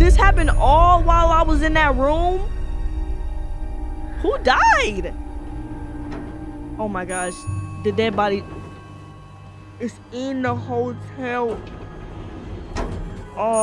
this happened all while I was in that room? Who died? Oh my gosh. The dead body is in the hotel. Oh.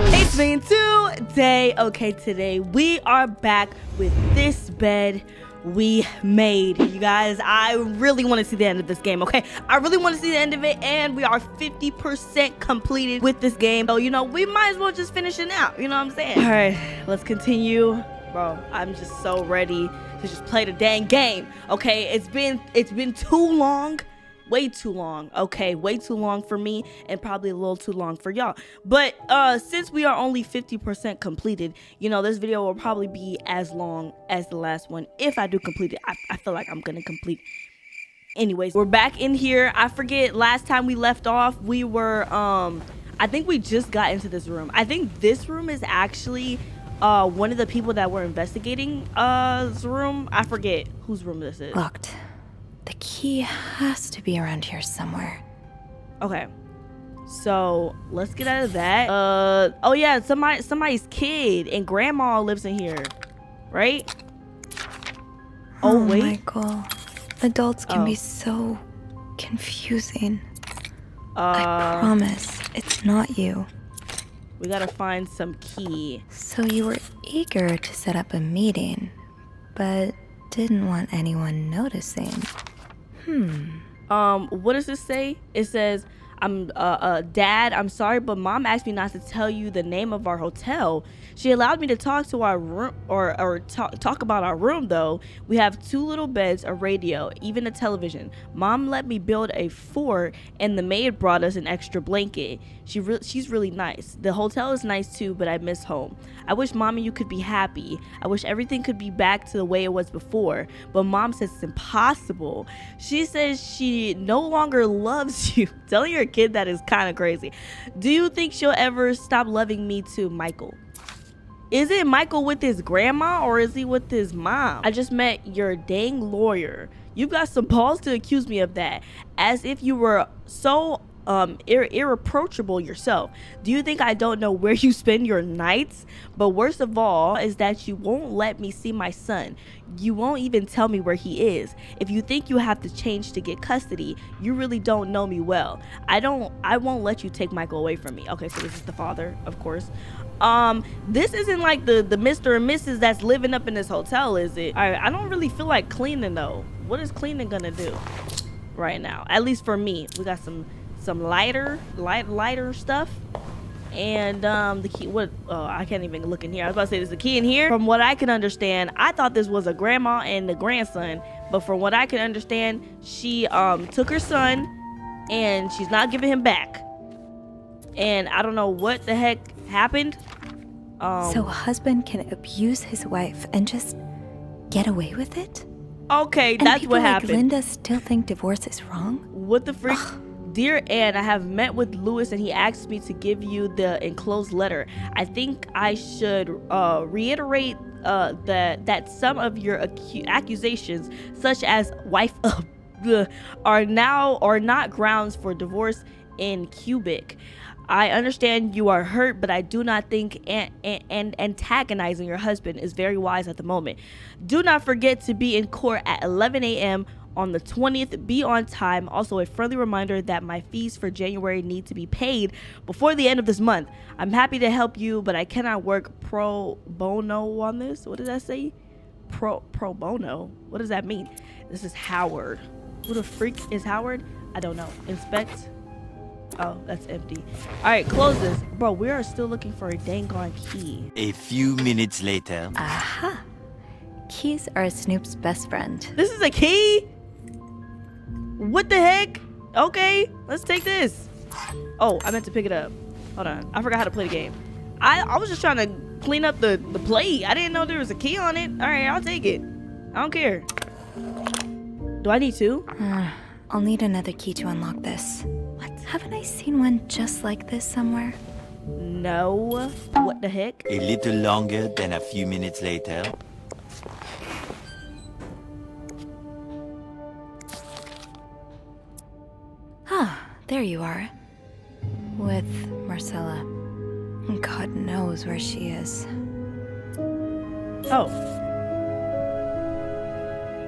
It's been today. Okay, today we are back with this bed we made. You guys, I really want to see the end of this game, okay? I really want to see the end of it, and we are 50% completed with this game. So, you know, we might as well just finish it out. You know what I'm saying? All right, let's continue. Bro, I'm just so ready to just play the dang game, okay? It's been too long. Way too long, okay? Way too long for me, and probably a little too long for y'all. But since we are only 50% completed, you know, this video will probably be as long as the last one if I do complete it. I feel like I'm gonna complete. Anyways, we're back in here. I forget last time we left off, we were I think we just got into this room. I think this room is actually one of the people that were investigating this room. I forget whose room this is. Locked. The key has to be around here somewhere. Okay, so let's get out of that. Oh yeah, somebody's kid and grandma lives in here, right? Oh wait, Michael, adults can be so confusing. I promise it's not you. We gotta find some key. So you were eager to set up a meeting, but didn't want anyone noticing. What does this say? It says, Dad, I'm sorry, but Mom asked me not to tell you the name of our hotel. She allowed me to talk to our room, or talk about our room, though. We have 2 little beds, a radio, even a television. Mom let me build a fort, and the maid brought us an extra blanket. She's really nice. The hotel is nice too, but I miss home. I wish Mom and you could be happy. I wish everything could be back to the way it was before, but Mom says it's impossible. She says she no longer loves you. Telling your kid that is kind of crazy. Do you think she'll ever stop loving me too, Michael? Is it Michael with his grandma, or is he with his mom? I just met your dang lawyer. You've got some balls to accuse me of that, as if you were so irreproachable yourself. Do you think I don't know where you spend your nights? But worst of all is that you won't let me see my son. You won't even tell me where he is. If you think you have to change to get custody, you really don't know me well. I won't let you take Michael away from me. Okay, so this is the father, of course. This isn't like the Mr. and Mrs. that's living up in this hotel, is it? I don't really feel like cleaning though. What is cleaning gonna do right now? At least for me. We got some lighter stuff, and the key. What? Oh, I can't even look in here. I was about to say there's a key in here. From what I can understand, I thought this was a grandma and the grandson, but from what I can understand, she took her son and she's not giving him back, and I don't know what the heck happened. So a husband can abuse his wife and just get away with it? Okay, that's what happened. Like Linda still think divorce is wrong? What the freak? Dear Anne, I have met with Lewis and he asked me to give you the enclosed letter. I think I should reiterate that some of your accusations, such as wife are not grounds for divorce in cubic. I understand you are hurt, but I do not think antagonizing your husband is very wise at the moment. Do not forget to be in court at 11 a.m. on the 20th. Be on time. Also, a friendly reminder that my fees for January need to be paid before the end of this month. I'm happy to help you, but I cannot work pro bono on this. What did that say? Pro bono? What does that mean? This is Howard. Who the freak is Howard? I don't know. Inspect. Oh, that's empty. All right, close this. Bro, we are still looking for a dang on key. A few minutes later. Aha. Keys are Snoop's best friend. This is a key? What the heck? Okay, let's take this. Oh, I meant to pick it up. Hold on. I forgot how to play the game. I was just trying to clean up the plate. I didn't know there was a key on it. All right, I'll take it. I don't care. Do I need two? I'll need another key to unlock this. What? Haven't I seen one just like this somewhere? No. What the heck? A little longer than a few minutes later. Ah, there you are. With Marcella. God knows where she is. Oh.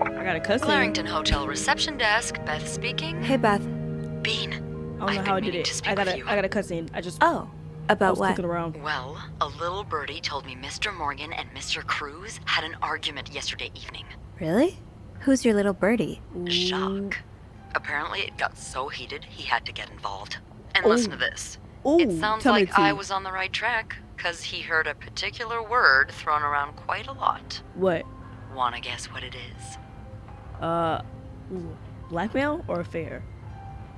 I got a cousin. Clarington Hotel reception desk. Beth speaking. Hey, Beth. Bean. I don't know how I did it. I got a cutscene. I Oh, I about was what? clicking around. Well, a little birdie told me Mr. Morgan and Mr. Cruz had an argument yesterday evening. Really? Who's your little birdie? Jacques. Apparently it got so heated he had to get involved. And listen to this. It sounds tell me like the I tea. was on the right track, because he heard a particular word thrown around quite a lot. What? Wanna guess what it is? Blackmail or affair?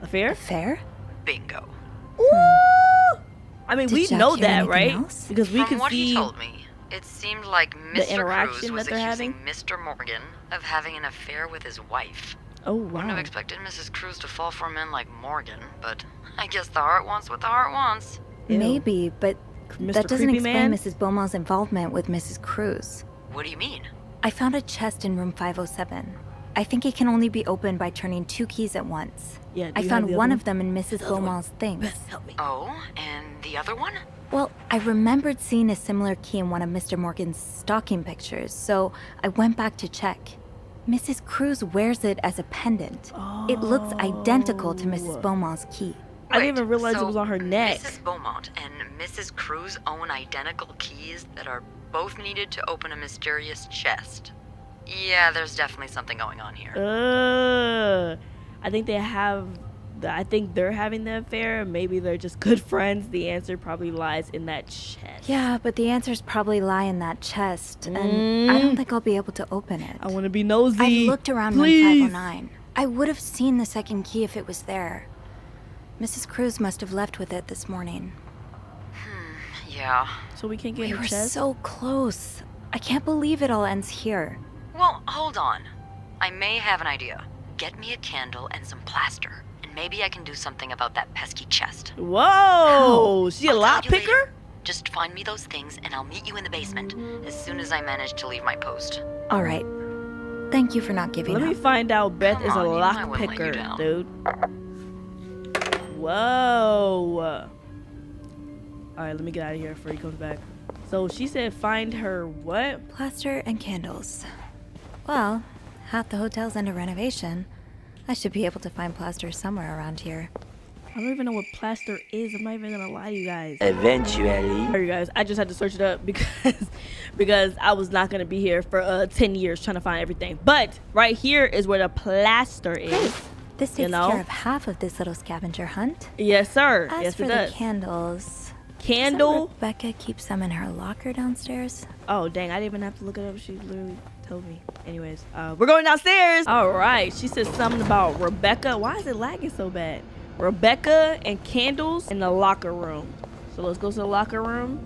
Affair? Affair? Bingo. Ooh! I mean, Did we Jack know hear that, anything right? else? Because we From could what see. he told me, it seemed like Mr. Cruz interaction was that they're accusing having? Mr. Morgan of having an affair with his wife. Oh Wouldn't have wow. expected Mrs. Cruz to fall for a man like Morgan, but I guess the heart wants what the heart wants. Ew. Maybe, but Mr. that doesn't Creepy explain Man? Mrs. Beaumont's involvement with Mrs. Cruz. What do you mean? I found a chest in room 507. I think it can only be opened by turning 2 keys at once. Yeah. do I you have found the one other of them in Mrs. other one. Beaumont's things. Beth, help me. Oh, and the other one? Well, I remembered seeing a similar key in one of Mr. Morgan's stocking pictures, so I went back to check. Mrs. Cruz wears it as a pendant. It looks identical to Mrs. Beaumont's key. I didn't Wait, even realize so it was on her neck. Mrs. Beaumont and Mrs. Cruz own identical keys that are both needed to open a mysterious chest. Yeah, there's definitely something going on here. I think they have. I think they're having the affair. Maybe they're just good friends. The answer probably lies in that chest. Yeah, but the answers probably lie in that chest, and I don't think I'll be able to open it. I want to be nosy. I've looked around room Please. 509. I would have seen the second key if it was there. Mrs. Cruz must have left with it this morning. Yeah. So we can't get We in were the chest. so close. I can't believe it all ends here. Well, hold on. I may have an idea. Get me a candle and some plaster, and maybe I can do something about that pesky chest. Whoa! She a I'll lot tell you picker? later. Just find me those things, and I'll meet you in the basement as soon as I manage to leave my post. All right. Thank you for not giving Let up. me find out. Beth Come is a on, you know I lock wouldn't let you picker, down. dude. Whoa! All right, let me get out of here before he comes back. So she said, find her what? Plaster and candles. Well, half the hotel's under renovation. I should be able to find plaster somewhere around here. I don't even know what plaster is. I'm not even gonna lie to you guys. Eventually. Sorry, guys. I just had to search it up because I was not gonna be here for 10 years trying to find everything. But right here is where the plaster is. This You takes know? care of half of this little scavenger hunt. Yes, sir. As Yes, for it the does. candles, Candle. doesn't Rebecca keeps them in her locker downstairs. Oh, dang. I didn't even have to look it up. She literally told me. Anyways, we're going downstairs. All right. She said something about Rebecca. Why is it lagging so bad? Rebecca and candles in the locker room. So let's go to the locker room.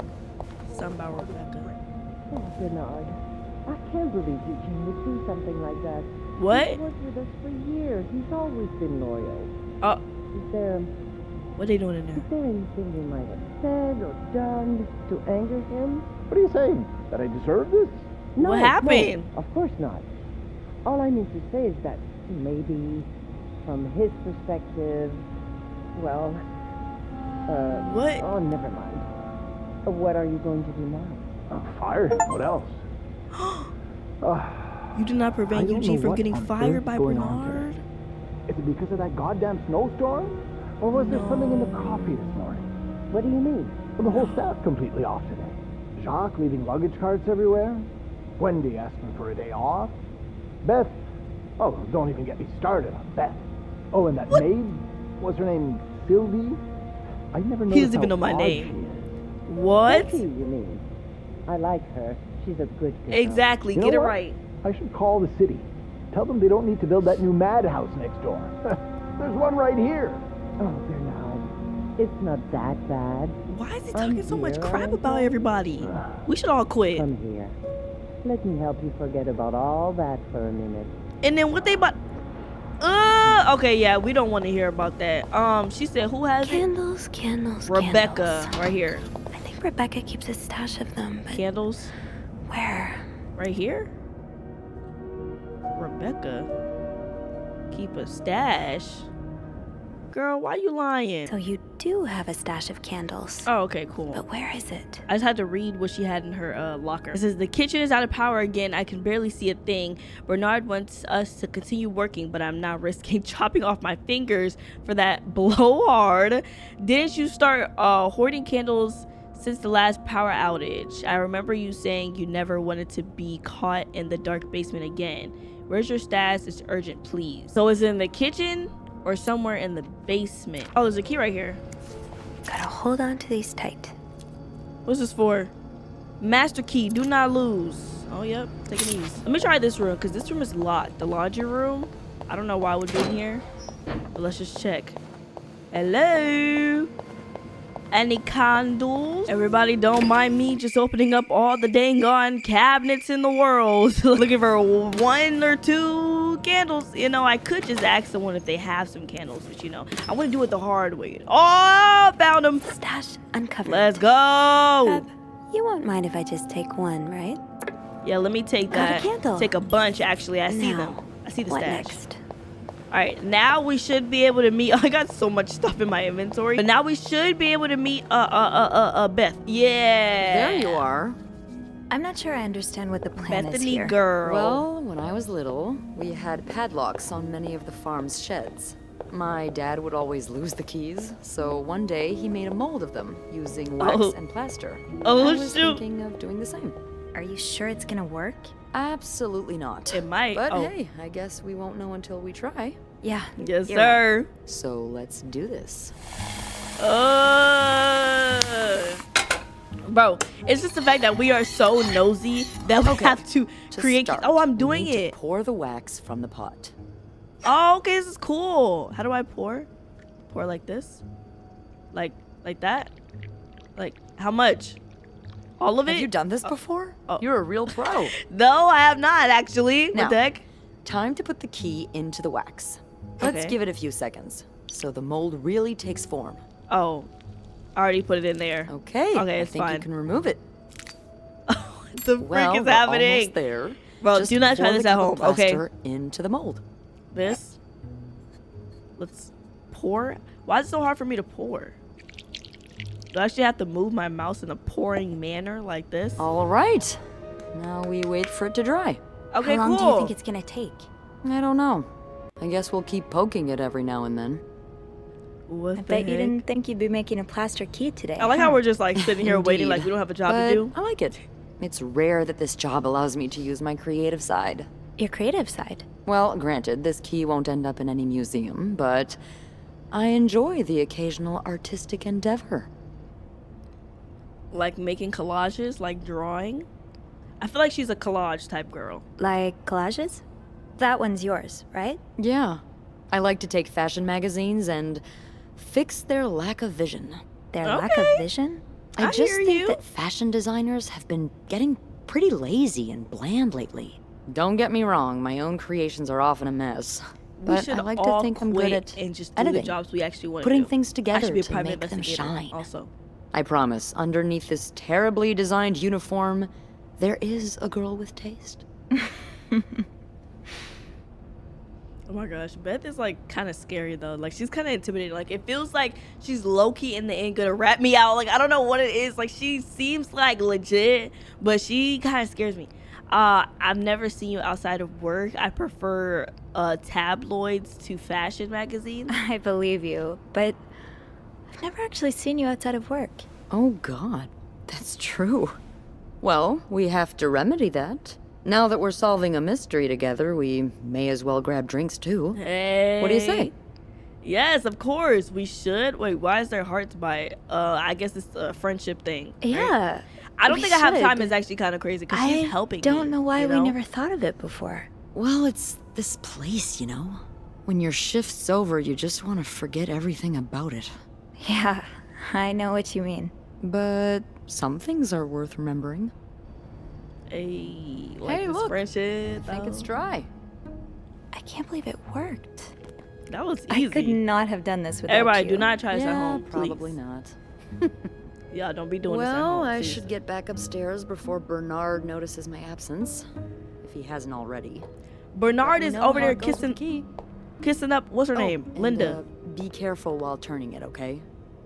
Something about Rebecca. Oh, Bernard, I can't believe Eugene would do something like that. What? He's worked with us for years. He's always been loyal. Oh, Is there what are they doing in there? anything you might have said or done to anger him? What are you saying? That I deserve this? No, What happened? No, of course not. All I mean to say is that maybe, from his perspective, well, What? Oh, never mind. What are you going to do now? Fired? What else? You did not I prevent don't Eugene know from what getting on fired earth's by going on Bernard. today. Is it because of that goddamn snowstorm? Or was there something in the coffee this morning? What do you mean? Well, the whole staff's completely off today. Jacques leaving luggage carts everywhere. Wendy asking for a day off. Beth. Oh, don't even get me started on Beth. Oh, and that maid. What's her name? Sylvie? I never know. He doesn't even know my name. What? Becky, you mean? I like her. She's a good girl. Exactly. You know Get it what? right. I should call the city. Tell them they don't need to build that new madhouse next door. There's one right here. Oh, Bernard, it's not that bad. Why is he talking so much here, crap aren't about I? everybody? We should all quit. Come here. Let me help you forget about all that for a minute. And then what they about? Okay, yeah, we don't want to hear about that. She said, who has it? Candles, candles, Rebecca, candles. right here. I think Rebecca keeps a stash of them, but Candles, where? right here. Rebecca, keep a stash. Girl, why you lying? So you do have a stash of candles. Oh, okay, cool. But where is it? I just had to read what she had in her locker. It says, the kitchen is out of power again. I can barely see a thing. Bernard wants us to continue working, but I'm not risking chopping off my fingers for that blowhard. Didn't you start hoarding candles since the last power outage? I remember you saying you never wanted to be caught in the dark basement again. Where's your stash? It's urgent, please. So is it in the kitchen or somewhere in the basement? Oh, there's a key right here. Gotta hold on to these tight. What's this for? Master key, do not lose. Oh, yep, taking these. Let me try this room, because this room is locked. The laundry room, I don't know why it would be in here, but let's just check. Hello? Any candles? Everybody don't mind me just opening up all the dang on cabinets in the world. Looking for 1 or 2 candles. You know, I could just ask someone if they have some candles, but you know, I want to do it the hard way. Oh, found them. Stash uncovered. Let's go. You won't mind if I just take one, right? Yeah, let me take Got a that. candle. Take a bunch, actually. I see Now, them. I see the what stash. next? All right, now we should be able to meet. I got so much stuff in my inventory, but now we should be able to meet Beth. Yeah. There you are. I'm not sure I understand what the plan is Bethany here. girl. Well, when I was little, we had padlocks on many of the farm's sheds. My dad would always lose the keys, so one day he made a mold of them using wax and plaster. Oh, I was shoot. thinking of doing the same. Are you sure it's gonna work? Absolutely not. It might. But Oh. hey, I guess we won't know until we try. Yeah. Yes, you're sir. So let's do this. Bro, it's just the fact that we are so nosy that we Okay, have to To create. start, Oh, I'm we doing need to it. pour the wax from the pot. Oh, okay, this is cool. How do I pour? Pour like this? Like that? Like, how much? All of it? Have you done this before? oh. You're a real pro. No, I have not, actually. Now, What the heck? Time to put the key into the wax. Let's Okay. give it a few seconds so the mold really takes form. Oh, I already put it in there. Okay. Okay, I it's think fine. you can remove it. The Well, freak is we're happening? almost there. Bro, Just do not try pour this the at chemical home, okay? plaster into the mold. This? Let's pour? Why is it so hard for me to pour? Do I actually have to move my mouse in a pouring manner like this? All right. Now we wait for it to dry. Okay, How long cool. do you think it's gonna take? I don't know. I guess we'll keep poking it every now and then. What I the bet you heck? didn't think you'd be making a plaster key today. I like how we're just like sitting here waiting Indeed. like we don't have a job But to do. I like it. It's rare that this job allows me to use my creative side. Your creative side. Well, granted, this key won't end up in any museum, but I enjoy the occasional artistic endeavor. Like making collages, like drawing. I feel like she's a collage type girl. Like collages? That one's yours, right? Yeah. I like to take fashion magazines and fix their lack of vision. Their lack of Okay. vision? I I just hear think you. that fashion designers have been getting pretty lazy and bland lately. Don't get me wrong, my own creations are often a mess. We But should I like all to think I'm quit good at and just do editing, the jobs we actually want to putting do. things I together should be a to private make them investigator shine. also. I promise, underneath this terribly designed uniform, there is a girl with taste. Oh my gosh, Beth is like kind of scary though. Like she's kind of intimidating. Like it feels like she's low key in the end gonna rat me out. Like I don't know what it is. Like she seems like legit, but she kind of scares me. I've never seen you outside of work. I prefer tabloids to fashion magazines. I believe you, but I've never actually seen you outside of work. Oh god, that's true. Well, we have to remedy that. Now that we're solving a mystery together, we may as well grab drinks too. Hey. What do you say? Yes, of course we should. Wait, why is there hearts by? I guess it's a friendship thing. right? Yeah. I don't we think I have time. should. Is actually kind of crazy because I she's helping. don't me, know why you we never thought of it before. Well, it's this place, you know? When your shift's over, you just want to forget everything about it. Yeah, I know what you mean. But some things are worth remembering. Hey, like Hey, this look. friendship. I think it's though. dry. I can't believe it worked. That was I could easy. not have done this without Everybody, you. do not try this at Yeah, home, probably please. not. Yeah, don't be doing this at Well, home. I please. should get back upstairs before Bernard notices my absence. If he hasn't already. Bernard Let me is know over how there it goes with the kissing, key. kissing up. What's her Oh, name? and, Linda. Be careful while turning it, okay?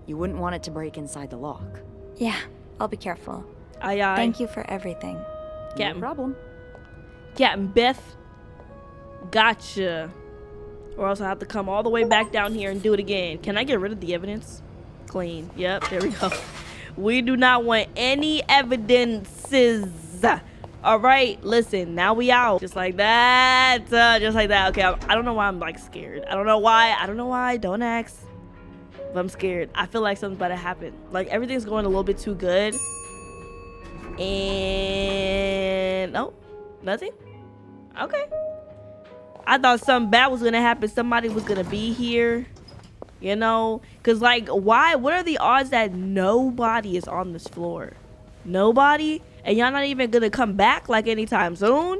You wouldn't want it to break inside the lock. Yeah, I'll be careful. Aye, aye. Thank you for everything. No Captain. problem. Captain Beth. Gotcha. Or else I'll have to come all the way back down here and do it again. Can I get rid of the evidence? Clean. Yep, there we go. We do not want any evidences. All right, listen, now we out. Just like that. Just like that. Okay, I don't know why I'm like scared. I don't know why. Don't ask. But I'm scared. I feel like something's about to happen. Like everything's going a little bit too good. And no, nothing. Okay. I thought something bad was gonna happen. Somebody was gonna be here, you know, because like why, what are the odds that nobody is on this floor? Nobody? And y'all not even gonna come back like anytime soon?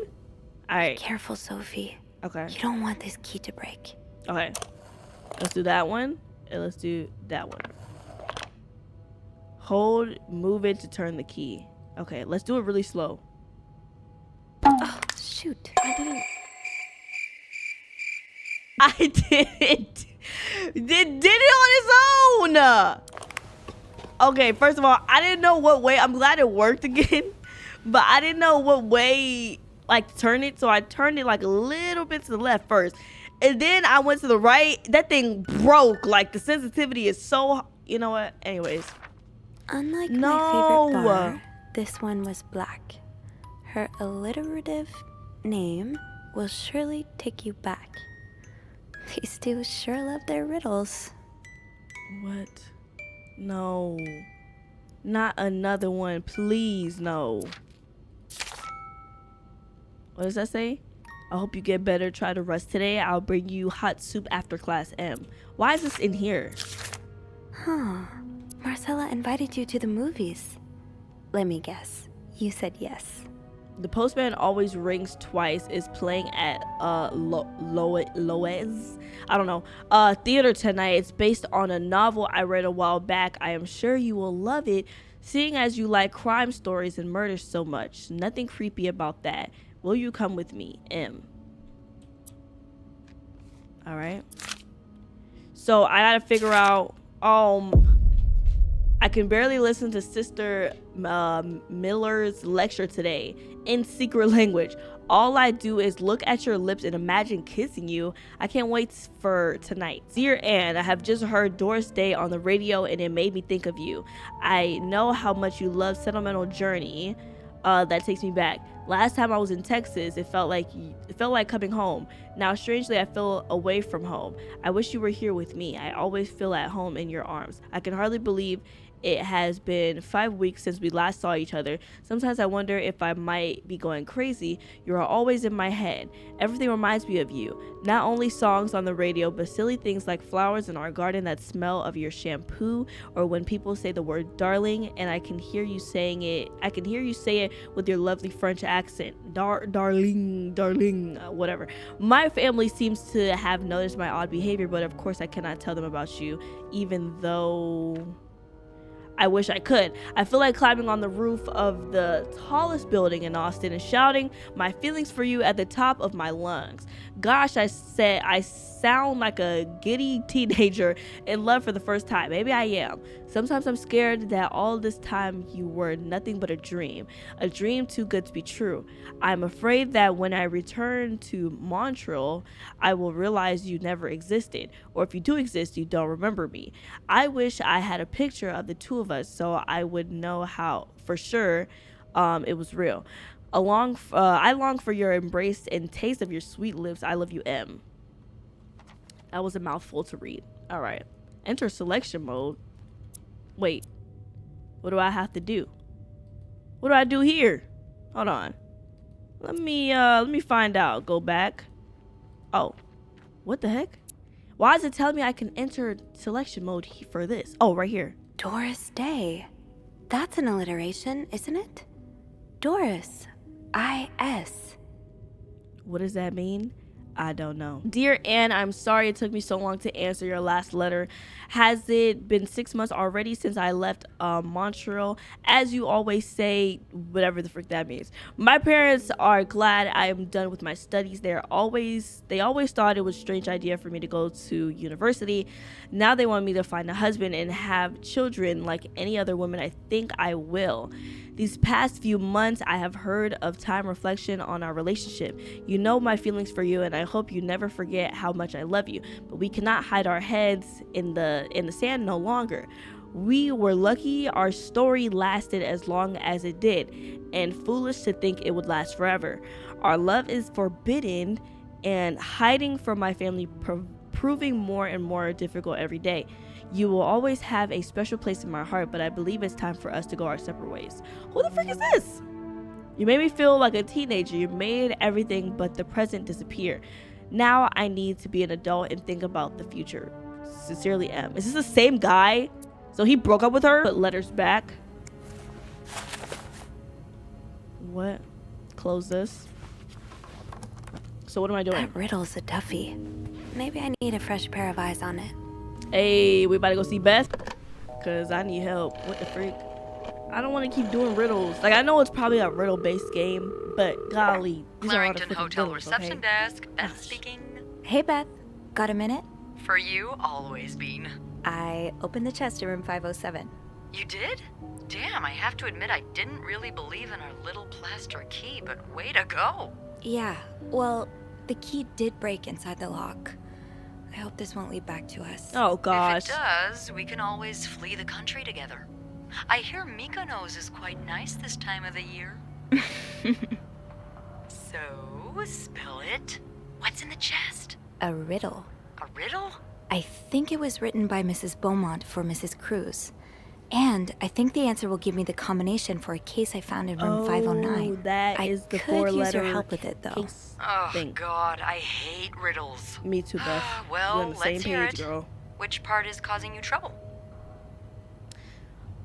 All right. Careful, Sophie. Okay. You don't want this key to break. Okay. Let's do that one. And let's do that one. Hold, move it to turn the key. Okay, let's do it really slow. Oh, shoot. I didn't. Did it on its own. Okay, first of all, I didn't know what way. I'm glad it worked again. But I didn't know what way, like, to turn it. So I turned it, like, a little bit to the left first. And then I went to the right. That thing broke. Like, the sensitivity is so... You know what? Anyways. Unlike my favorite bar, this one was black. Her alliterative name will surely take you back. These two sure love their riddles. What? No. Not another one. Please, no. What does that say? I hope you get better. Try to rest today. I'll bring you hot soup after class M. Why is this in here? Huh. Marcella invited you to the movies. Let me guess. You said yes. The postman always rings twice is playing at Loe's, I don't know, theater tonight. It's based on a novel I read a while back. I am sure you will love it, seeing as you like crime stories and murders so much. Nothing creepy about that. Will you come with me? M. All right. So I gotta figure out, I can barely listen to Sister Miller's lecture today in secret language. All I do is look at your lips and imagine kissing you. I can't wait for tonight. Dear Anne, I have just heard Doris Day on the radio and it made me think of you. I know how much you love Sentimental Journey. That takes me back. Last time I was in Texas, it felt like coming home. Now, strangely, I feel away from home. I wish you were here with me. I always feel at home in your arms. I can hardly believe it has been 5 weeks since we last saw each other. Sometimes I wonder if I might be going crazy. You are always in my head. Everything reminds me of you. Not only songs on the radio, but silly things like flowers in our garden that smell of your shampoo, or when people say the word darling and I can hear you saying it. I can hear you say it with your lovely French accent. Darling, whatever. My family seems to have noticed my odd behavior, but of course I cannot tell them about you, even though I wish I could. I feel like climbing on the roof of the tallest building in Austin and shouting my feelings for you at the top of my lungs. Gosh, I sound like a giddy teenager in love for the first time. Maybe I am. Sometimes I'm scared that all this time you were nothing but a dream too good to be true. I'm afraid that when I return to Montreal, I will realize you never existed, or if you do exist, you don't remember me. I wish I had a picture of the two of us so I would know how for sure it was real. I long for your embrace and taste of your sweet lips. I love you, M. That was a mouthful to read. All right. Enter selection mode. Wait. What do I have to do? What do I do here? Hold on. Let me find out. Go back. Oh. What the heck? Why is it telling me I can enter selection mode for this? Oh, right here. Doris Day. That's an alliteration, isn't it? Doris. I-S. What does that mean? I don't know. Dear Anne, I'm sorry it took me so long to answer your last letter. Has it been 6 months already since I left Montreal? As you always say, whatever the frick that means. My parents are glad I am done with my studies. They always thought it was a strange idea for me to go to university. Now they want me to find a husband and have children like any other woman. I think I will. These past few months, I have heard of time reflection on our relationship. You know my feelings for you, and I hope you never forget how much I love you. But we cannot hide our heads in the sand no longer. We were lucky our story lasted as long as it did, and foolish to think it would last forever. Our love is forbidden, and hiding from my family proving more and more difficult every day. You will always have a special place in my heart, but I believe it's time for us to go our separate ways. Who the frick is this? You made me feel like a teenager. You made everything but the present disappear. Now I need to be an adult and think about the future. Sincerely, M. Is this the same guy? So he broke up with her? Put letters back. What? Close this. So what am I doing? That riddle's a toughie. Maybe I need a fresh pair of eyes on it. Hey, we about to go see Beth? Cause I need help. What the freak? I don't want to keep doing riddles. Like, I know it's probably a riddle-based game, but golly, these are all the Clarington freaking Hotel riddles, reception okay? desk. Beth speaking. Hey, Beth. Got a minute? For you, always, Bean. I opened the chest in room 507. You did? Damn, I have to admit I didn't really believe in our little plaster key, but way to go. Yeah, well, the key did break inside the lock. I hope this won't lead back to us. Oh gosh. If it does, we can always flee the country together. I hear Mykonos is quite nice this time of the year. So, spill it. What's in the chest? A riddle. A riddle? I think it was written by Mrs. Beaumont for Mrs. Cruz. And I think the answer will give me the combination for a case I found in room 509. That I is the could use your four-letter help with it, though. case Oh, thing. God, I hate riddles. Me too, Beth. Well, We're on the same let's hear page, it. girl. Which part is causing you trouble?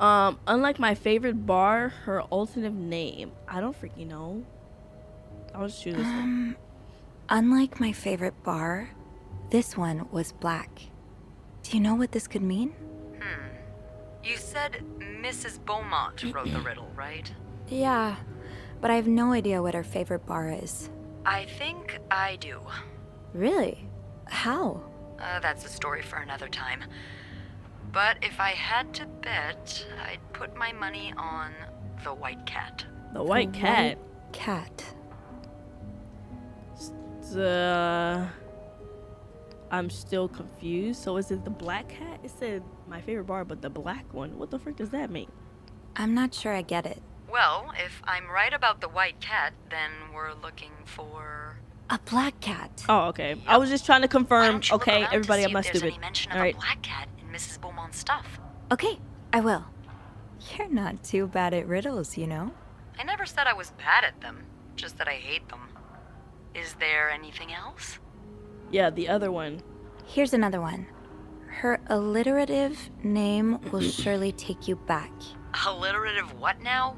Unlike my favorite bar, her alternative name. I don't freaking know. I'll just choose this one. Unlike my favorite bar, this one was black. Do you know what this could mean? You said Mrs. Beaumont wrote the riddle, right? Yeah, but I have no idea what her favorite bar is. I think I do. Really? How? That's a story for another time. But if I had to bet, I'd put my money on the white cat. The white cat. Cat. I'm still confused. So is it the black cat? It said my favorite bar, but the black one. What the frick does that mean? I'm not sure I get it. Well, if I'm right about the white cat, then we're looking for... A black cat. Oh, okay. I was just trying to Why confirm. don't you look Okay, around to everybody, see I'm not if there's stupid. any mention of All right. a black cat in Mrs. Beaumont's stuff. Okay, I will. You're not too bad at riddles, you know? I never said I was bad at them, just that I hate them. Is there anything else? Yeah, the other one. Here's another one. Her alliterative name will surely take you back. Alliterative what now?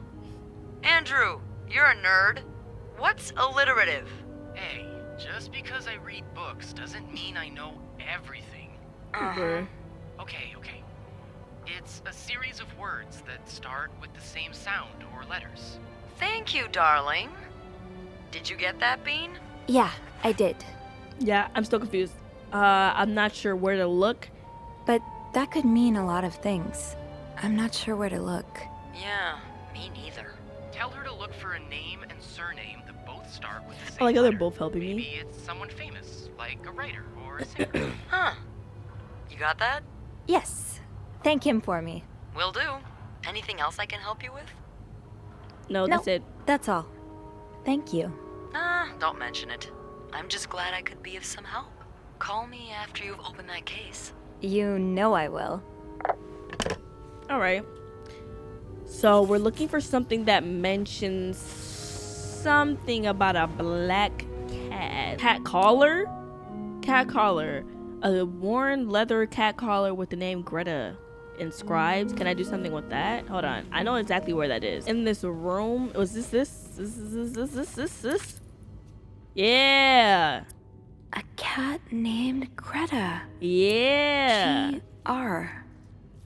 Andrew, you're a nerd. What's alliterative? Hey, just because I read books doesn't mean I know everything. Uber. Okay. It's a series of words that start with the same sound or letters. Thank you, darling. Did you get that, Bean? Yeah, I did. Yeah, I'm still confused. I'm not sure where to look. But that could mean a lot of things. I'm not sure where to look. Yeah, me neither. Tell her to look for a name and surname that both start with the same I like how they're letter. both helping me. Maybe it's someone famous, like a writer or a singer. Huh. You got that? Yes. Thank him for me. Will do. Anything else I can help you with? No, that's it. That's all. Thank you. Don't mention it. I'm just glad I could be of some help. Call me after you've opened that case. You know I will. All right. So we're looking for something that mentions something about a black cat. Cat collar? Cat collar. A worn leather cat collar with the name Greta inscribed. Can I do something with that? Hold on. I know exactly where that is. In this room. Was this? Yeah. A cat named Greta. Yeah. G-R.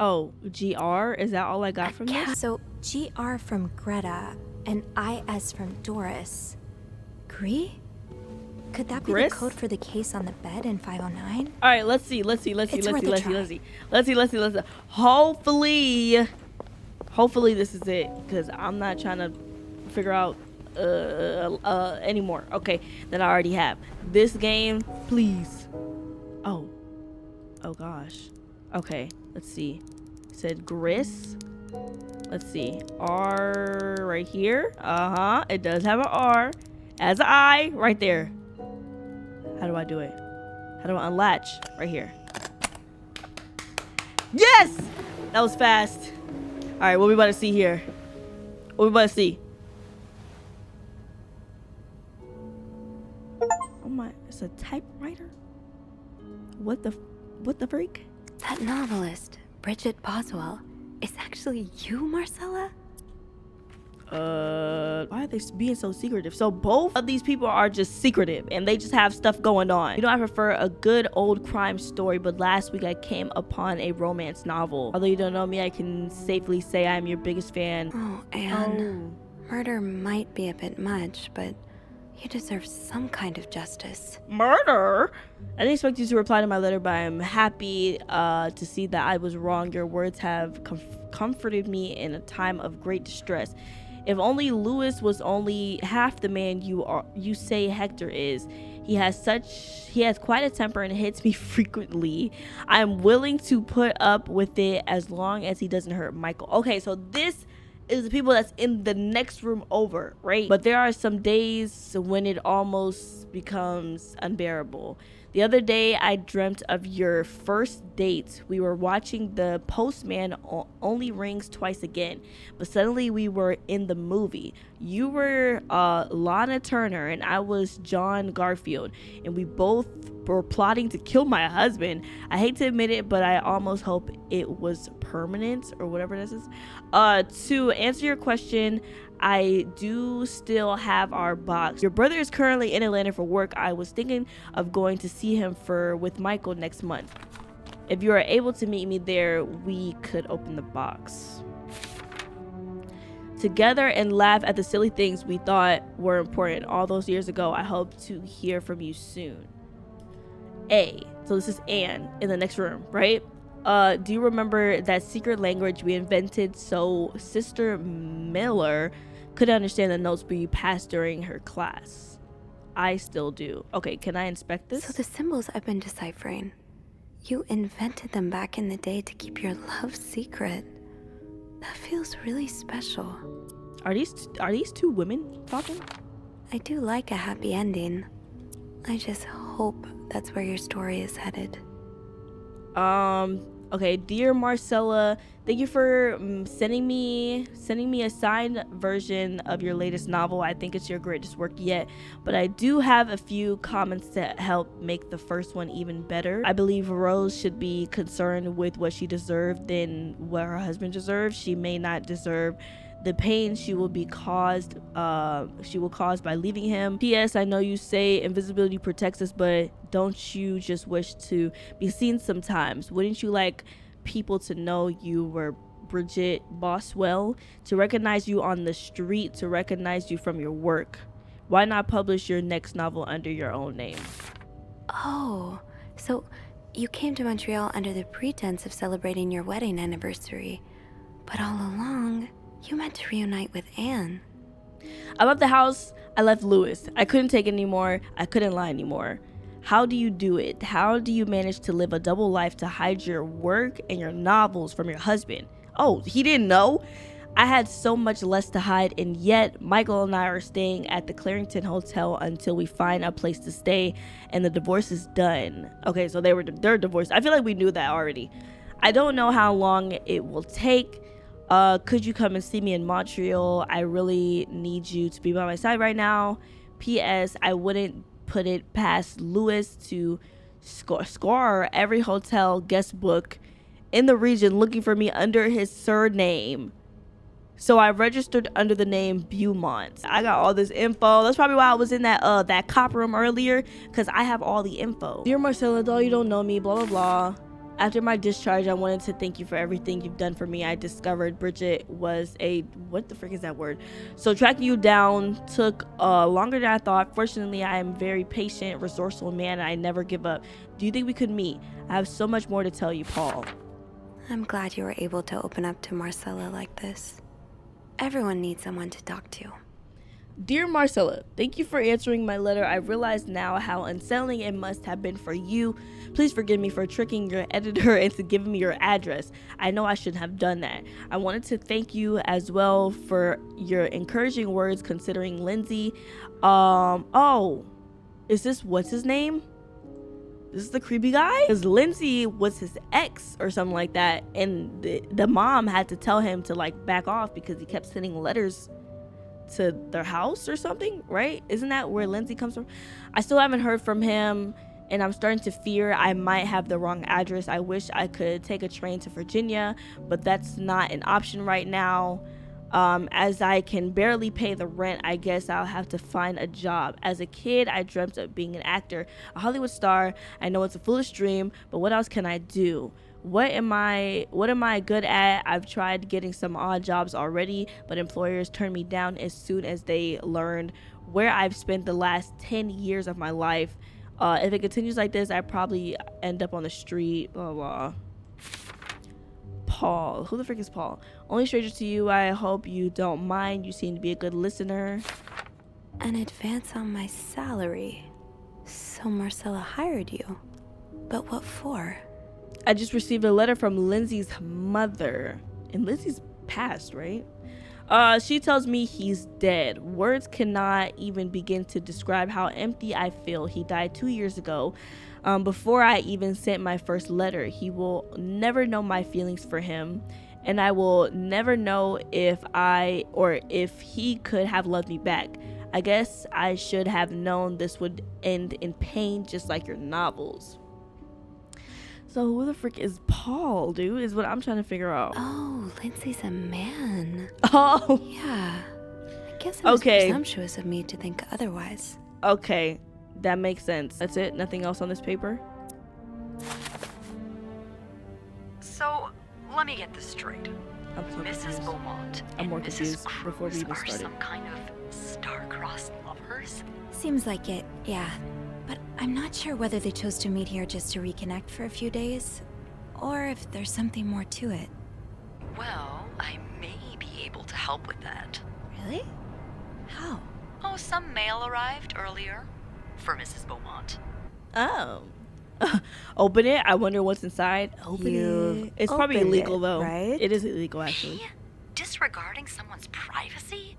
Oh, GR? Is that all I got from this? So GR from Greta and IS from Doris. Gree? Could that be the Gris? code for the case on the bed in 509? All right, let's see. Hopefully this is it, because I'm not trying to figure out anymore. Okay, that I already have. This game, please. Oh gosh. Okay, let's see. It said Gris. Let's see. R right here. It does have an R. As an I right there. How do I do it? How do I unlatch? Right here. Yes! That was fast. All right, what we about to see here? What we about to see? Oh my, it's a typewriter? What the freak? That novelist, Bridget Boswell, is actually you, Marcella? Why are they being so secretive? So both of these people are just secretive and they just have stuff going on. You know, I prefer a good old crime story, but last week I came upon a romance novel. Although you don't know me, I can safely say I'm your biggest fan. Oh, Anne. Murder might be a bit much, but you deserve some kind of justice. Murder? I didn't expect you to reply to my letter, but I'm happy to see that I was wrong. Your words have comforted me in a time of great distress. If only Louis was only half the man you say Hector is. He has quite a temper and hits me frequently. I'm willing to put up with it as long as he doesn't hurt Michael. Okay, so this is the people that's in the next room over, right? But there are some days when it almost becomes unbearable. The other day, I dreamt of your first date. We were watching The Postman Only Rings Twice Again, but suddenly we were in the movie. You were Lana Turner and I was John Garfield, and we both were plotting to kill my husband. I hate to admit it, but I almost hope it was permanent or whatever this is. To answer your question, I do still have our box. Your brother is currently in Atlanta for work. I was thinking of going to see him with Michael next month. If you are able to meet me there, we could open the box together and laugh at the silly things we thought were important all those years ago. I hope to hear from you soon. So this is Anne in the next room, right? Do you remember that secret language we invented so Sister Miller could understand the notes we passed during her class? I still do. Okay, can I inspect this? So the symbols I've been deciphering, you invented them back in the day to keep your love secret. That feels really special. Are these two women talking? I do like a happy ending. I just hope that's where your story is headed. Okay, dear Marcella, thank you for sending me a signed version of your latest novel. I think it's your greatest work yet, but I do have a few comments to help make the first one even better. I believe Rose should be concerned with what she deserved than what her husband deserves. She may not deserve the pain she will cause by leaving him. P.S. I know you say invisibility protects us, but don't you just wish to be seen sometimes? Wouldn't you like people to know you were Bridget Boswell, to recognize you on the street, to recognize you from your work? Why not publish your next novel under your own name? Oh, so you came to Montreal under the pretense of celebrating your wedding anniversary, but all along you meant to reunite with Anne. I left the house. I left Louis. I couldn't take it anymore. I couldn't lie anymore. How do you do it? How do you manage to live a double life, to hide your work and your novels from your husband? Oh, he didn't know? I had so much less to hide, and yet Michael and I are staying at the Clarington Hotel until we find a place to stay and the divorce is done. Okay, so they're divorced. I feel like we knew that already. I don't know how long it will take. Could you come and see me in Montreal? I really need you to be by my side right now. P.S. I wouldn't put it past Louis to scour every hotel guest book in the region looking for me under his surname. So I registered under the name Beaumont. I got all this info. That's probably why I was in that cop room earlier, because I have all the info. Dear Marcella, though you don't know me, blah blah blah. After my discharge, I wanted to thank you for everything you've done for me. I discovered Bridget was a, what the frick is that word? So tracking you down took longer than I thought. Fortunately, I am a very patient, resourceful man, and I never give up. Do you think we could meet? I have so much more to tell you, Paul. I'm glad you were able to open up to Marcella like this. Everyone needs someone to talk to. Dear Marcella, thank you for answering my letter. I realize now how unsettling it must have been for you. Please forgive me for tricking your editor into giving me your address. I know I shouldn't have done that. I wanted to thank you as well for your encouraging words considering Lindsay. Oh, is this, what's his name? This is the creepy guy? Because Lindsay was his ex or something like that. And the mom had to tell him to like back off because he kept sending letters to their house or something, right? Isn't that where Lindsay comes from? I still haven't heard from him, and I'm starting to fear I might have the wrong address. I wish I could take a train to Virginia, but that's not an option right now. As I can barely pay the rent, I guess I'll have to find a job. As a kid, I dreamt of being an actor, a Hollywood star. I know it's a foolish dream, but what else can I do? What am I good at? I've tried getting some odd jobs already, but employers turn me down as soon as they learned where I've spent the last 10 years of my life. If it continues like this, I probably end up on the street, blah, blah. Paul. Who the frick is Paul? Only stranger to you. I hope you don't mind. You seem to be a good listener. An advance on my salary. So Marcella hired you. But what for? I just received a letter from Lindsay's mother. And Lindsay's passed, right? She tells me he's dead. Words cannot even begin to describe how empty I feel. He died 2 years ago, before I even sent my first letter. He will never know my feelings for him, and I will never know if he could have loved me back. I guess I should have known this would end in pain, just like your novels. So who the frick is Paul, dude, is what I'm trying to figure out. Oh, Lindsay's a man. Oh. Yeah. I guess it was presumptuous of me to think otherwise. Okay, that makes sense. That's it? Nothing else on this paper? So, let me get this straight. I'm so Mrs. confused. Beaumont I'm and more Mrs. confused before we Cruz even are started. some kind of star-crossed lovers? Seems like it, yeah. But I'm not sure whether they chose to meet here just to reconnect for a few days, or if there's something more to it. Well, I may be able to help with that. Really? How? Oh, some mail arrived earlier for Mrs. Beaumont. Oh. Open it. I wonder what's inside. Open it. It's probably opened illegal it, though. right? It is illegal actually. Me? Disregarding someone's privacy?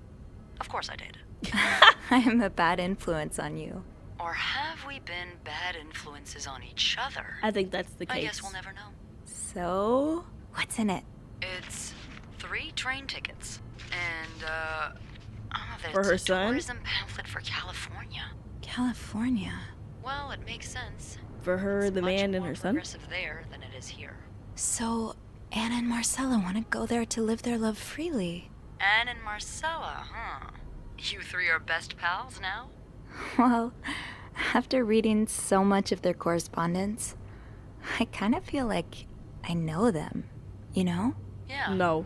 Of course I did. I am a bad influence on you. Or have we been bad influences on each other? I think that's the case. I guess we'll never know. So, what's in it? It's 3 train tickets. And, there's For her a son? tourism pamphlet for California. California. Well, it makes sense. For her, It's the much man, and more her son? progressive there than it is here. So, Anna and Marcella want to go there to live their love freely. Anne and Marcella, huh? You 3 are best pals now? Well, after reading so much of their correspondence, I kind of feel like I know them, you know? Yeah. No.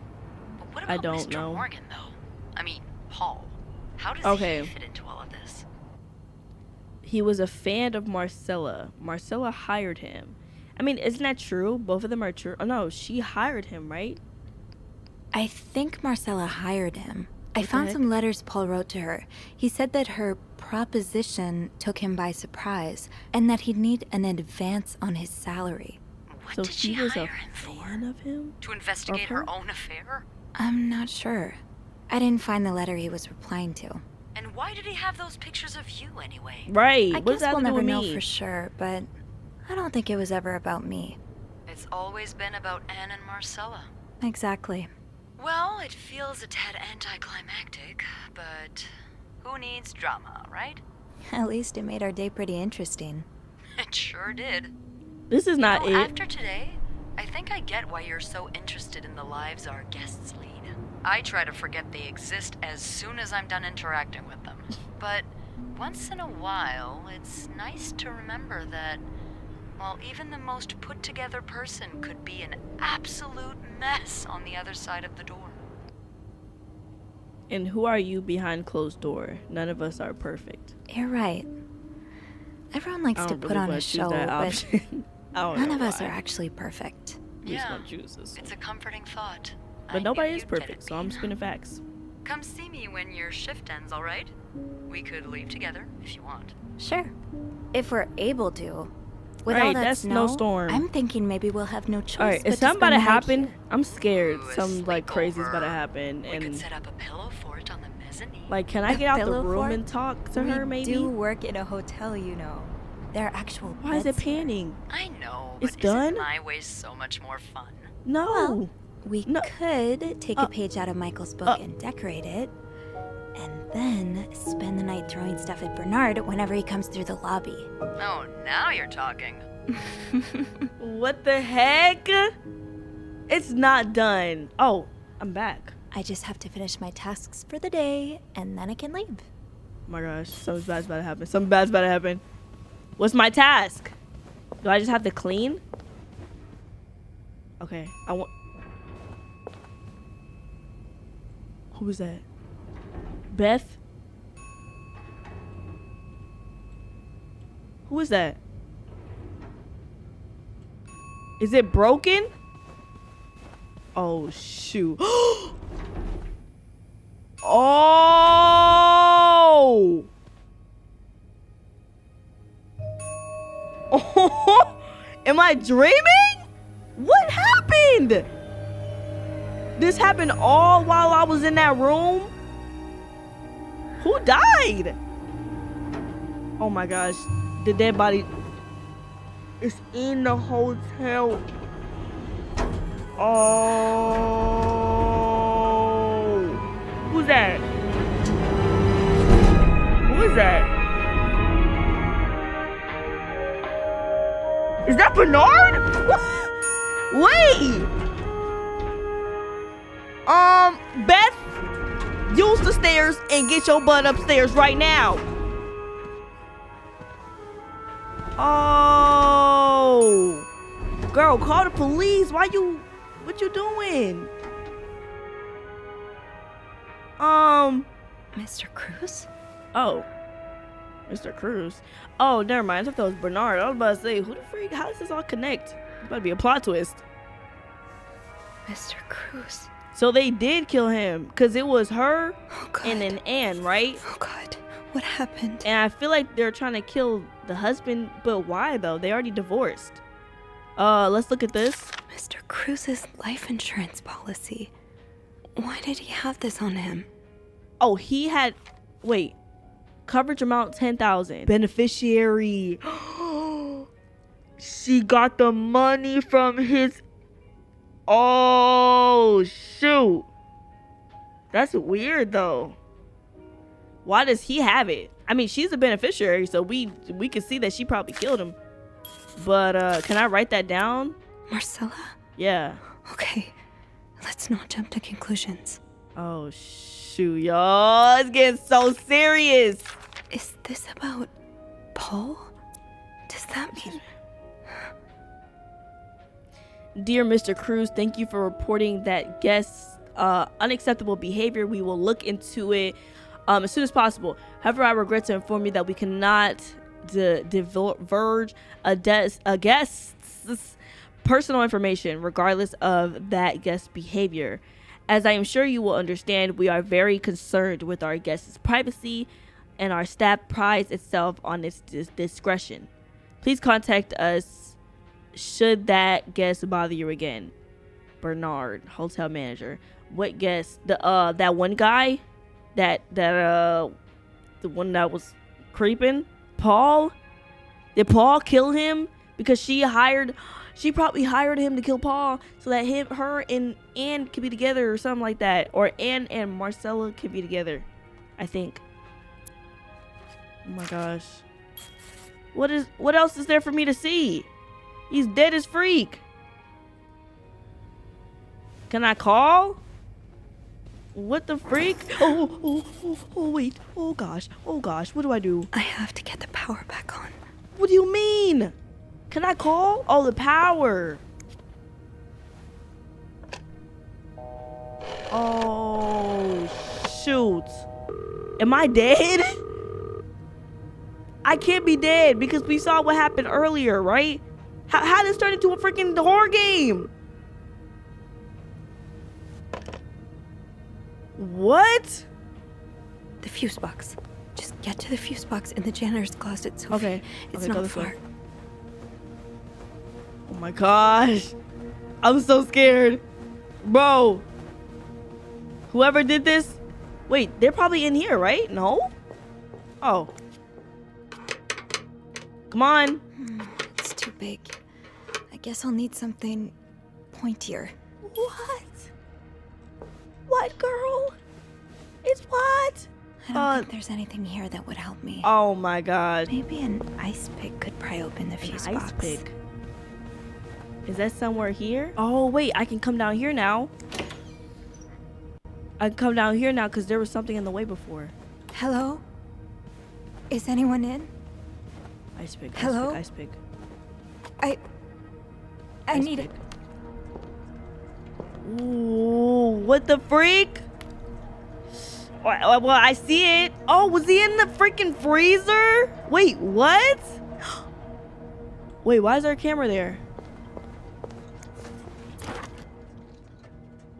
But what I about don't Mr. know. Morgan, though? I mean, Paul. How does Okay. he fit into all of this? He was a fan of Marcella. Marcella hired him. I mean, isn't that true? Both of them are true. Oh no, she hired him, right? I think Marcella hired him. I What the found heck? some letters Paul wrote to her. He said that her proposition took him by surprise and that he'd need an advance on his salary. What So did she he was a hire him for? fan of him? To investigate her her? own affair? I'm not sure. I didn't find the letter he was replying to. And why did he have those pictures of you anyway? Right. I what does guess that we'll have to do never with know me? for sure, but I don't think it was ever about me. It's always been about Anne and Marcella. Exactly. Well, it feels a tad anticlimactic, but who needs drama, right? At least it made our day pretty interesting. It sure did. This is not You know, it. after today, I think I get why you're so interested in the lives our guests lead. I try to forget they exist as soon as I'm done interacting with them. But once in a while, it's nice to remember that, well, even the most put-together person could be an absolute mess on the other side of the door. And who are you behind closed door? None of us are perfect. You're right. Everyone likes to put on a show, but none of us are actually perfect. Yeah, it's a comforting thought. But nobody is perfect, so I'm spinning facts. Come see me when your shift ends, all right? We could leave together if you want. Sure. If we're able to. With All all right, that that's snow, Snowstorm. I'm thinking maybe we'll have no choice. All right, but is to something about to spend the night happen? here. I'm scared. Ooh, a Some like crazy's about to sleepover. happen, We could and set up a pillow fort on the mezzanine. like, can I get out the Pillow room fort? and talk to her? We Maybe. do work in a hotel, you know. There are actual Why is it beds here. panning? I know, It's but done? isn't my way so much more fun? No. Well, we No. could take a page out of Michael's book and decorate it, and then spend the night throwing stuff at Bernard whenever he comes through the lobby. Oh, now you're talking. What the heck? It's not done. Oh, I'm back. I just have to finish my tasks for the day, and then I can leave. Oh my gosh, something bad's about to happen. Something bad's about to happen. What's my task? Do I just have to clean? Okay, I want. Who is that? Beth? Who is that? Is it broken? Oh, shoot. Oh! Oh! Am I dreaming? What happened? This happened all while I was in that room? Who died? Oh my gosh. The dead body is in the hotel. Oh. Who's that? Who is that? Is that Bernard? Wait. Beth, use the stairs and get your butt upstairs right now. Oh. Girl, call the police. What you doing? Mr. Cruz? Oh. Mr. Cruz. Oh, never mind. I thought that was Bernard. I was about to say, who the freak? How does this all connect? It's about to be a plot twist. Mr. Cruz. So they did kill him because it was her Oh, God. and an Ann, right? Oh, God. What happened? And I feel like they're trying to kill the husband, but why though? They already divorced. Let's look at this. Mr. Cruz's life insurance policy. Why did he have this on him? Oh, he had, wait, coverage amount 10,000. Beneficiary. She got the money from his. Oh shoot, that's weird though. Why does he have it? I mean, she's a beneficiary, so we can see that she probably killed him. But can I write that down? Marcella? Yeah. Okay, let's not jump to conclusions. Oh shoot, y'all, it's getting so serious. Is this about Paul? Does that mean... Dear Mr. Cruz, thank you for reporting that guest's unacceptable behavior. We will look into it as soon as possible. However, I regret to inform you that we cannot divulge a guest's personal information regardless of that guest's behavior. As I am sure you will understand, we are very concerned with our guest's privacy, and our staff prides itself on its discretion. Please contact us should that guest bother you again. Bernard, hotel manager. What guest? That one guy? The one that was creeping? Paul? Did Paul kill him? Because she probably hired him to kill Paul so that her and Ann could be together or something like that. Or Ann and Marcella could be together, I think. Oh my gosh. What else is there for me to see? He's dead as freak. Can I call? What the freak? Oh, wait. Oh, gosh. What do I do? I have to get the power back on. What do you mean? Can I call? Oh, the power. Oh, shoot. Am I dead? I can't be dead because we saw what happened earlier, right? How did this turn into a freaking horror game? What? The fuse box. Just get to the fuse box in the janitor's closet, Sophie. Okay. It's Okay, go not this far. way. Oh my gosh. I'm so scared. Bro. Whoever did this. Wait, they're probably in here, right? No? Oh. Come on. It's too big. I guess I'll need something pointier. What? What, girl? It's what? I don't think there's anything here that would help me. Oh my god. Maybe an ice pick could pry open the fuse box. Ice pick. Is that somewhere here? Oh wait, I can come down here now. I can come down here now because there was something in the way before. Hello? Is anyone in? Ice pick. Hello? Ice pick. I Ice need pick. it. Ooh, what the freak? Well, I see it. Oh, was he in the freaking freezer? Wait, what? Wait, why is there a camera there?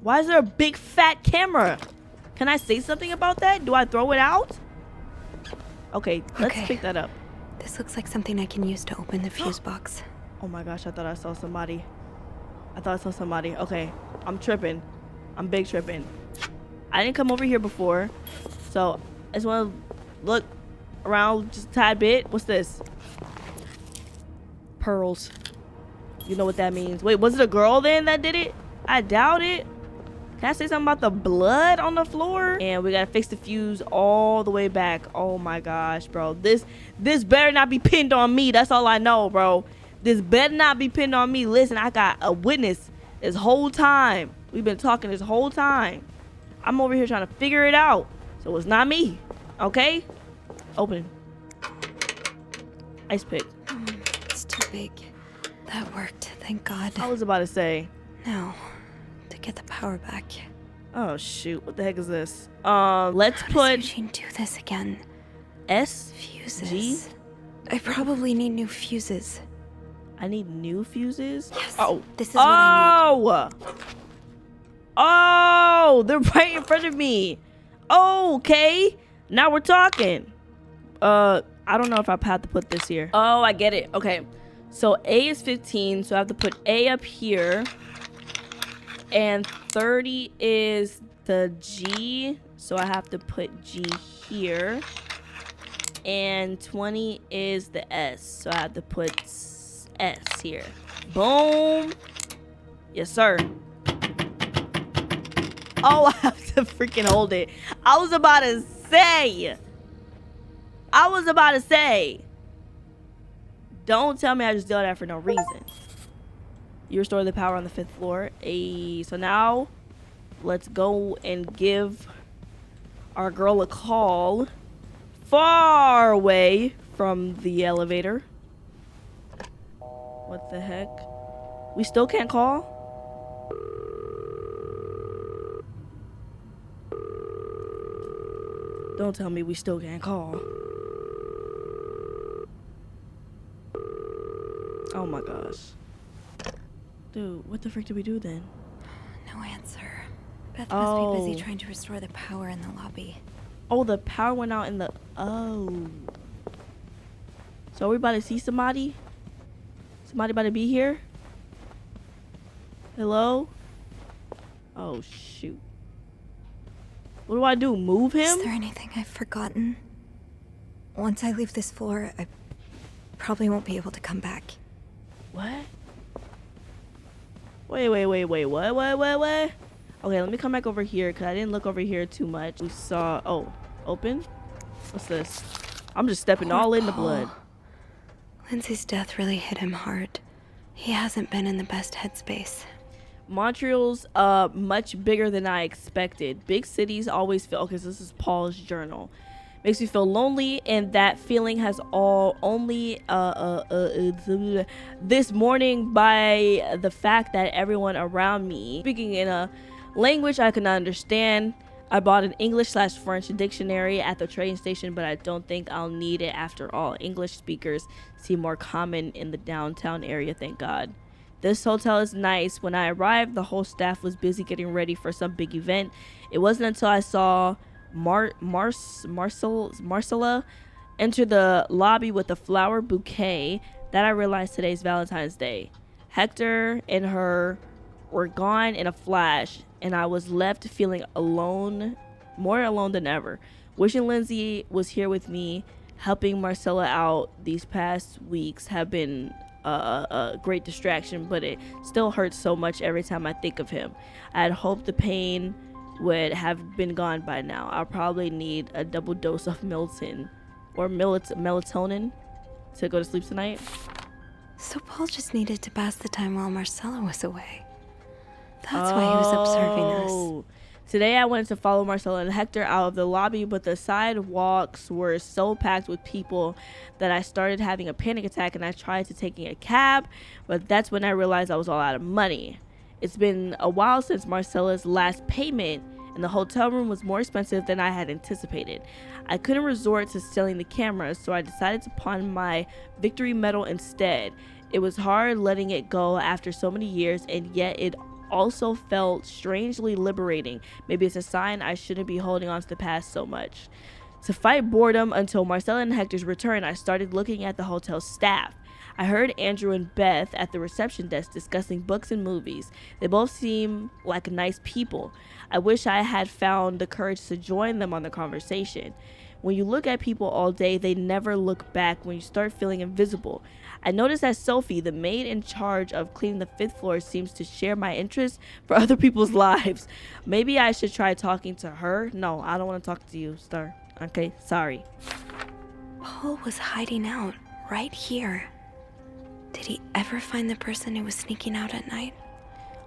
Why is there a big fat camera? Can I say something about that? Do I throw it out? Okay, let's pick that up. This looks like something I can use to open the fuse box. Oh my gosh, I thought I saw somebody. Okay, I'm tripping. I'm big tripping. I didn't come over here before, so I just want to look around just a tad bit. What's this? Pearls. You know what that means. Wait, was it a girl then that did it? I doubt it. Can I say something about the blood on the floor? And we gotta fix the fuse all the way back. Oh my gosh, bro. This better not be pinned on me. That's all I know, bro. This better not be pinned on me. Listen, I got a witness this whole time. We've been talking this whole time. I'm over here trying to figure it out. So it's not me. Okay? Open. Ice pick. It's too big. That worked, thank God. I was about to say. Now, to get the power back. Oh shoot, what the heck is this? Let's How does put Eugene do this again? S Fuses. G. I probably need new fuses. I need new fuses. Yes. Oh, This is what I need. Oh, they're right in front of me. Okay, now we're talking. I don't know if I have to put this here. Oh, I get it. Okay, so A is 15, so I have to put A up here. And 30 is the G, so I have to put G here. And 20 is the S, so I have to put S here. Boom. Yes, sir. Oh, I have to freaking hold it. I was about to say. Don't tell me I just did that for no reason. You restore the power on the 5th floor. So now, let's go and give our girl a call. Far away from the elevator. What the heck? We still can't call? Don't tell me we still can't call. Oh my gosh. Dude, what the frick did we do then? No answer. Beth must be busy trying to restore the power in the lobby. Oh, the power went out in the... Oh. So are we about to see somebody? Somebody about to be here? Hello? Oh, shoot. What do I do? Move him? Is there anything I've forgotten? Once I leave this floor, I probably won't be able to come back. What? Wait. What? Okay, let me come back over here because I didn't look over here too much. We saw... Oh, open? What's this? I'm just stepping all in the blood. Lindsay's death really hit him hard. He hasn't been in the best headspace. Montreal's much bigger than I expected. Big cities always feel, okay, so this is Paul's journal. Makes me feel lonely, and that feeling has only this morning by the fact that everyone around me speaking in a language I cannot understand. I bought an English/French dictionary at the train station, but I don't think I'll need it after all. English speakers seem more common in the downtown area, thank God. This hotel is nice. When I arrived, the whole staff was busy getting ready for some big event. It wasn't until I saw Marcella enter the lobby with a flower bouquet that I realized today's Valentine's Day. Hector and her were gone in a flash, and I was left feeling alone, more alone than ever. Wishing Lindsay was here with me, helping Marcella out these past weeks have been a great distraction, but it still hurts so much every time I think of him. I had hoped the pain would have been gone by now. I'll probably need a double dose of melatonin to go to sleep tonight. So Paul just needed to pass the time while Marcella was away. That's why he was observing us. Today I wanted to follow Marcella and Hector out of the lobby, but the sidewalks were so packed with people that I started having a panic attack, and I tried to taking a cab, but that's when I realized I was all out of money. It's been a while since Marcella's last payment, and the hotel room was more expensive than I had anticipated. I couldn't resort to selling the cameras, so I decided to pawn my victory medal instead. It was hard letting it go after so many years, and yet it also felt strangely liberating. Maybe it's a sign I shouldn't be holding on to the past so much. To fight boredom until Marcella and Hector's return, I started looking at the hotel staff. I heard Andrew and Beth at the reception desk discussing books and movies. They both seem like nice people. I wish I had found the courage to join them on the conversation. When you look at people all day, they never look back when you start feeling invisible. I noticed that Sophie, the maid in charge of cleaning the 5th floor, seems to share my interest for other people's lives. Maybe I should try talking to her. No, I don't want to talk to you, Star. Okay, sorry. Paul was hiding out right here. Did he ever find the person who was sneaking out at night?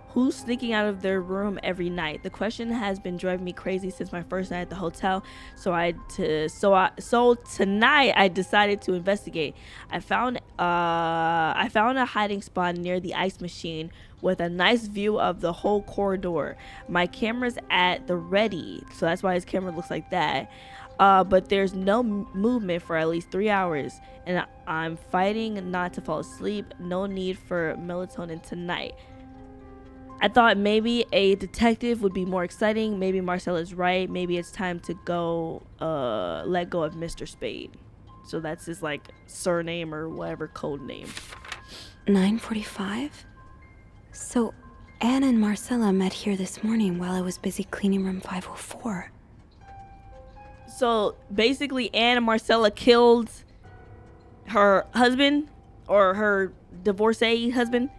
Who's sneaking out of their room every night? The question has been driving me crazy since my first night at the hotel. So tonight I decided to investigate. I found a hiding spot near the ice machine with a nice view of the whole corridor. My camera's at the ready, so that's why his camera looks like that. But there's no movement for at least 3 hours, and I'm fighting not to fall asleep. No need for melatonin tonight. I thought maybe a detective would be more exciting. Maybe Marcella's right. Maybe it's time to go let go of Mr. Spade. So that's his like surname or whatever code name. 9:45? So Anne and Marcella met here this morning while I was busy cleaning room 504. So basically Anne and Marcella killed her husband or her divorcee husband.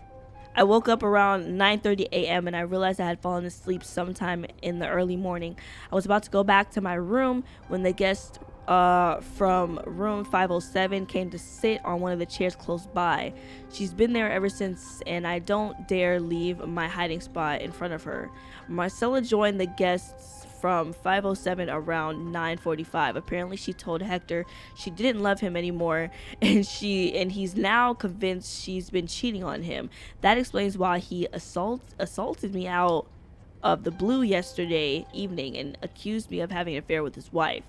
I woke up around 9:30 a.m. and I realized I had fallen asleep sometime in the early morning. I was about to go back to my room when the guest from room 507 came to sit on one of the chairs close by. She's been there ever since, and I don't dare leave my hiding spot in front of her. Marcella joined the guests from 507 around 9:45. Apparently she told Hector she didn't love him anymore, and he's now convinced she's been cheating on him. That explains why he assaulted me out of the blue yesterday evening and accused me of having an affair with his wife.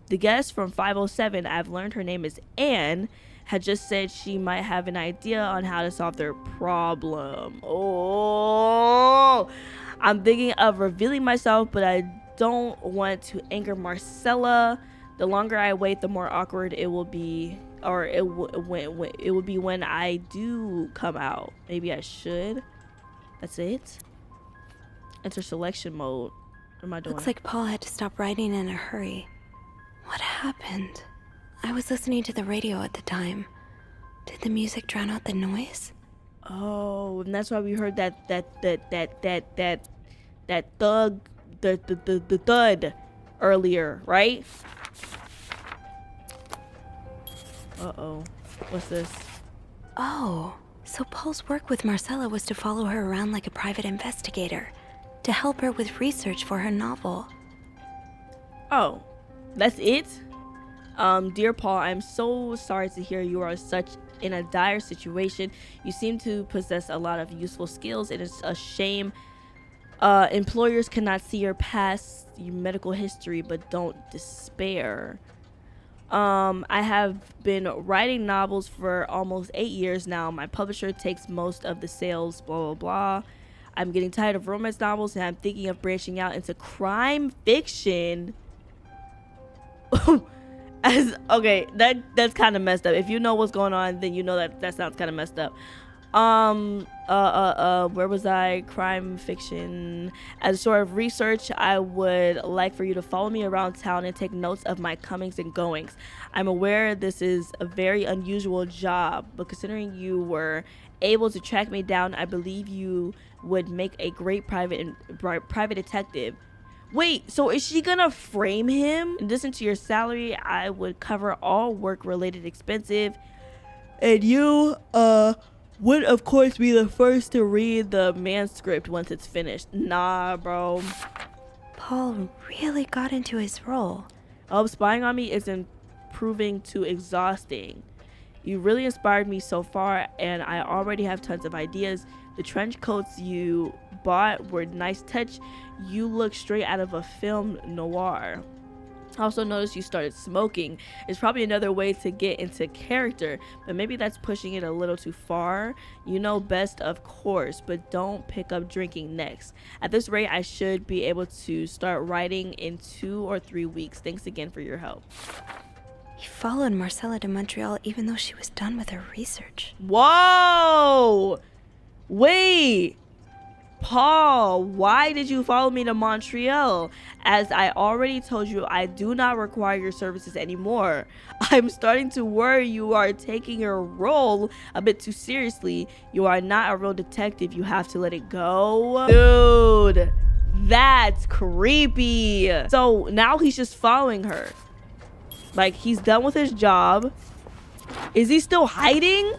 The guest from 507, I've learned her name is Anne, had just said she might have an idea on how to solve their problem. Oh, I'm thinking of revealing myself, but I don't want to anger Marcella. The longer I wait, the more awkward it will be, or it will be when I do come out. Maybe I should. That's it. Enter selection mode. What am I doing? Looks like Paul had to stop writing in a hurry. What happened? I was listening to the radio at the time. Did the music drown out the noise? Oh, and that's why we heard that thug, the thud earlier, right? Uh-oh. What's this? Oh, So Paul's work with Marcella was to follow her around like a private investigator, to help her with research for her novel. Oh, that's it? Dear Paul, I'm so sorry to hear you are in a dire situation. You seem to possess a lot of useful skills. It is a shame employers cannot see your past, your medical history, but don't despair. I have been writing novels for almost 8 years now. My publisher takes most of the sales, blah, blah, blah. I'm getting tired of romance novels, and I'm thinking of branching out into crime fiction. Okay, that's kind of messed up. If you know what's going on, then you know that sounds kind of messed up. Where was I? Crime fiction. As a sort of research, I would like for you to follow me around town and take notes of my comings and goings. I'm aware this is a very unusual job, but considering you were able to track me down, I believe you would make a great private detective. Wait, so is she gonna frame him? In addition to your salary, I would cover all work-related expenses, and you would of course be the first to read the manuscript once it's finished. Nah, bro. Paul really got into his role. Oh, spying on me isn't proving too exhausting. You really inspired me so far, and I already have tons of ideas. The trench coats you bought were a nice touch. You look straight out of a film noir. I also noticed you started smoking. It's probably another way to get into character, but maybe that's pushing it a little too far. You know best, of course, but don't pick up drinking next. At this rate, I should be able to start writing in 2 or 3 weeks. Thanks again for your help. He followed Marcella to Montreal even though she was done with her research. Whoa! Wait! Paul, why did you follow me to Montreal? As I already told you, I do not require your services anymore. I'm starting to worry you are taking your role a bit too seriously. You are not a real detective. You have to let it go. Dude, that's creepy. So now he's just following her. Like, he's done with his job. Is he still hiding?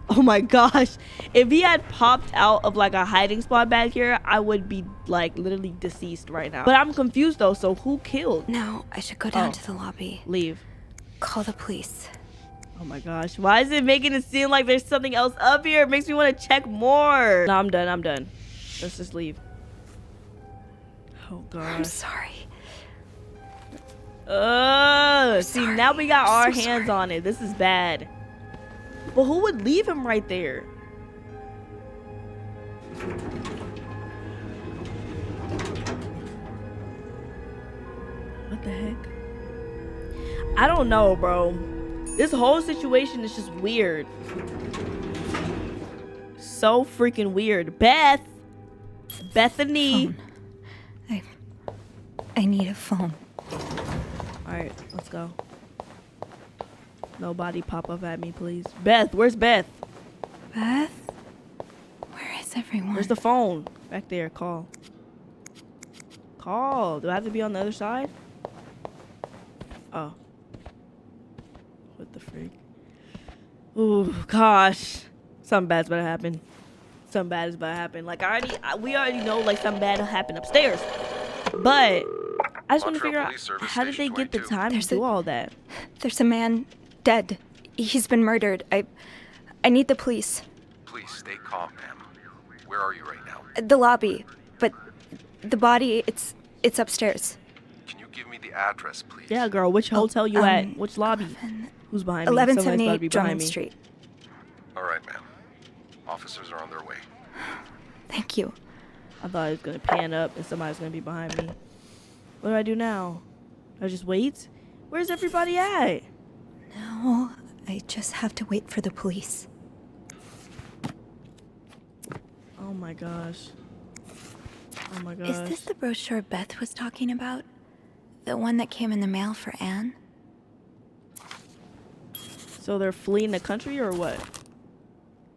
Oh my gosh. If he had popped out of like a hiding spot back here, I would be like literally deceased right now. But I'm confused though, so who killed? Now I should go down to the lobby. Leave. Call the police. Oh my gosh. Why is it making it seem like there's something else up here? It makes me want to check more. No, I'm done. Let's just leave. Oh gosh. I'm sorry. See, now we got our hands on it. This is bad. But who would leave him right there? What the heck? I don't know, bro. This whole situation is just weird. So freaking weird. Bethany. Phone. I need a phone. Alright, let's go. Nobody pop up at me, please. Beth, where's Beth? Beth? Where is everyone? Where's the phone? Back there, call. Call. Do I have to be on the other side? Oh. What the freak? Ooh, gosh. Something bad's about to happen. Something bad is about to happen. Like, we already know, like, something bad will happen upstairs. But I just want to figure out, how did they get the time to do all that? There's a man dead. He's been murdered. I need the police. Please stay calm, ma'am. Where are you right now? The lobby. But the body, it's upstairs. Can you give me the address, please? Yeah, girl. Which hotel you at? Which lobby? Who's behind me? 1178 Drummond Street. All right, ma'am. Officers are on their way. Thank you. I thought I was going to pan up and somebody's going to be behind me. What do I do now? I just wait? Where's everybody at? No, I just have to wait for the police. Oh my gosh. Oh my gosh. Is this the brochure Beth was talking about? The one that came in the mail for Anne? So they're fleeing the country or what?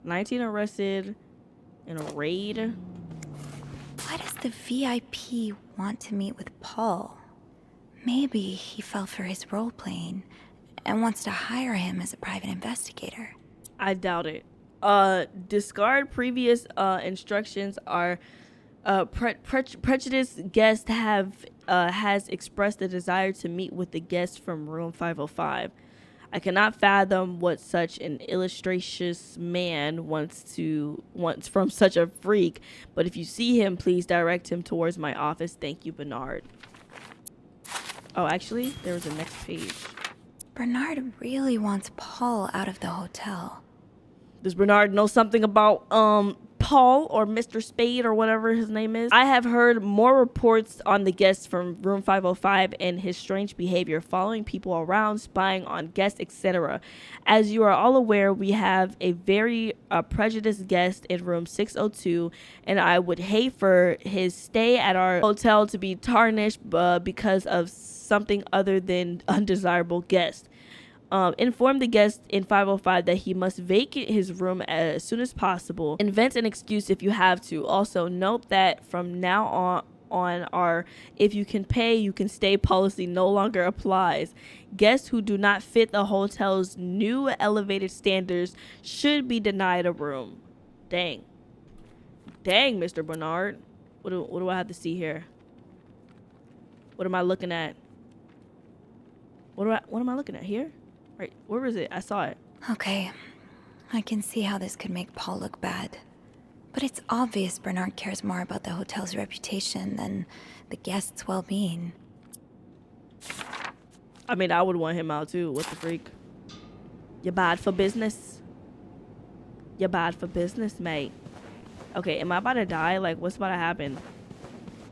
19 arrested in a raid? Why does the VIP want to meet with Paul? Maybe he fell for his role-playing and wants to hire him as a private investigator. I doubt it. Discard previous instructions. Are prejudiced guest has expressed a desire to meet with the guest from room 505. I cannot fathom what such an illustrious man wants from such a freak, but if you see him, please direct him towards my office. Thank you, Bernard. Oh, actually, there was a next page. Bernard really wants Paul out of the hotel. Does Bernard know something about Paul or Mr. Spade or whatever his name is? I have heard more reports on the guests from room 505 and his strange behavior, following people around, spying on guests, etc. As you are all aware, we have a very prejudiced guest in room 602, and I would hate for his stay at our hotel to be tarnished because of something other than undesirable guest. Inform the guest in 505 that he must vacate his room as soon as possible. Invent an excuse if you have to. Also, note that from now on our if you can pay, you can stay policy no longer applies. Guests who do not fit the hotel's new elevated standards should be denied a room. Dang, Mr. Bernard. What do I have to see here? What am I looking at? What am I looking at here? Right, where was it? I saw it. Okay, I can see how this could make Paul look bad. But it's obvious Bernard cares more about the hotel's reputation than the guests' well-being. I mean, I would want him out too. What the freak? You're bad for business. You're bad for business, mate. Okay, am I about to die? Like, what's about to happen?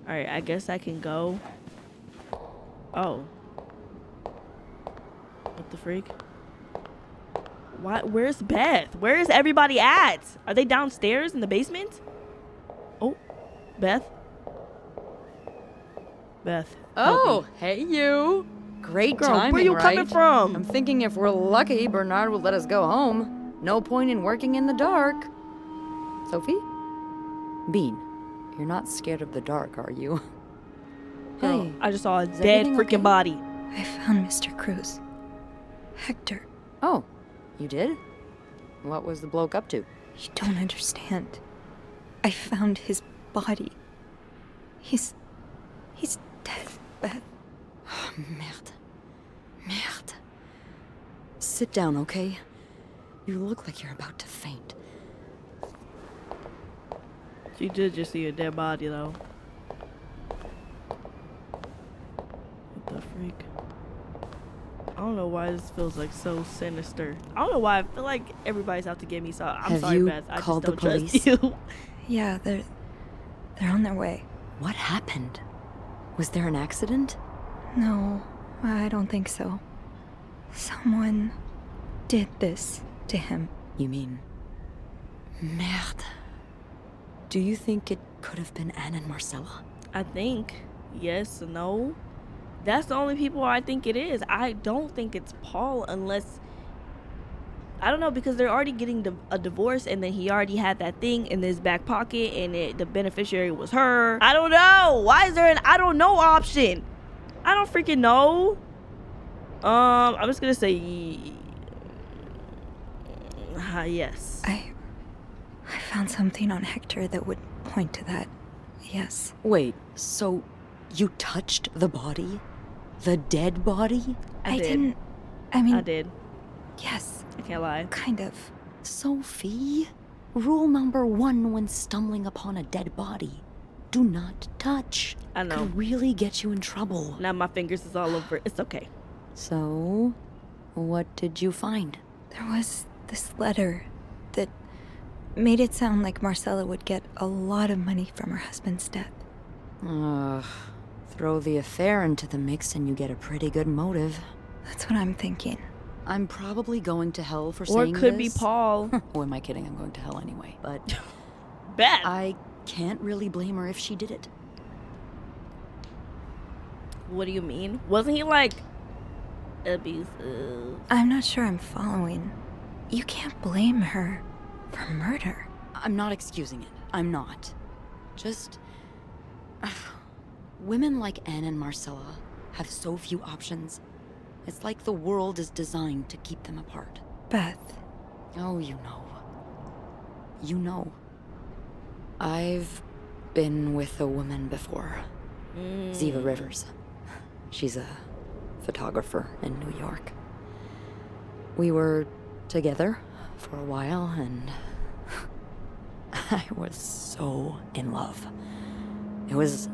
Alright, I guess I can go. Oh. What the freak? What? Where's Beth? Where is everybody at? Are they downstairs in the basement? Oh, Beth. Oh, hey you. Great Girl, timing, where you right? coming from? I'm thinking if we're lucky, Bernard will let us go home. No point in working in the dark. Sophie? Bean, you're not scared of the dark, are you? Girl, Hey, I just saw a is dead everything freaking okay? body. I found Mr. Cruz. Hector. Oh, you did? What was the bloke up to? You don't understand. I found his body. He's dead, Beth. Oh, merde. Merde. Sit down, okay? You look like you're about to faint. She did just see a dead body though. What the freak? I don't know why this feels like so sinister. I don't know why I feel like everybody's out to get me. So I'm Have sorry, you Beth. I called just the don't trust police? you. Yeah, they're on their way. What happened? Was there an accident? No, I don't think so. Someone did this to him. You mean... Merde. Do you think it could have been Anne and Marcella? I think yes, no. That's the only people I think it is. I don't think it's Paul unless, I don't know, because they're already getting a divorce, and then he already had that thing in his back pocket, and the beneficiary was her. I don't know. Why is there an I don't know option? I don't freaking know. I'm just gonna say yes. I found something on Hector that would point to that. Yes. Wait, so you touched the body? The dead body? I didn't. I mean, I did. yes, I can't lie. kind of. Sophie, rule number 1 when stumbling upon a dead body. Do not touch. I know. Could really get you in trouble. Now my fingers is all over. It's okay. So, what did you find? There was this letter that made it sound like Marcella would get a lot of money from her husband's death. Ugh. Throw the affair into the mix and you get a pretty good motive. That's what I'm thinking. I'm probably going to hell for Or saying it could be this. Paul. Oh, am I kidding? I'm going to hell anyway. But Beth. I can't really blame her if she did it. What do you mean? Wasn't he like abusive? I'm not sure I'm following. You can't blame her for murder. I'm not excusing it. I'm not. Just... women like Anne and Marcella have so few options. It's like the world is designed to keep them apart. Beth, Oh, you know. you know. I've been with a woman before. Ziva Rivers. She's a photographer in New York. We were together for a while, and I was so in love. It was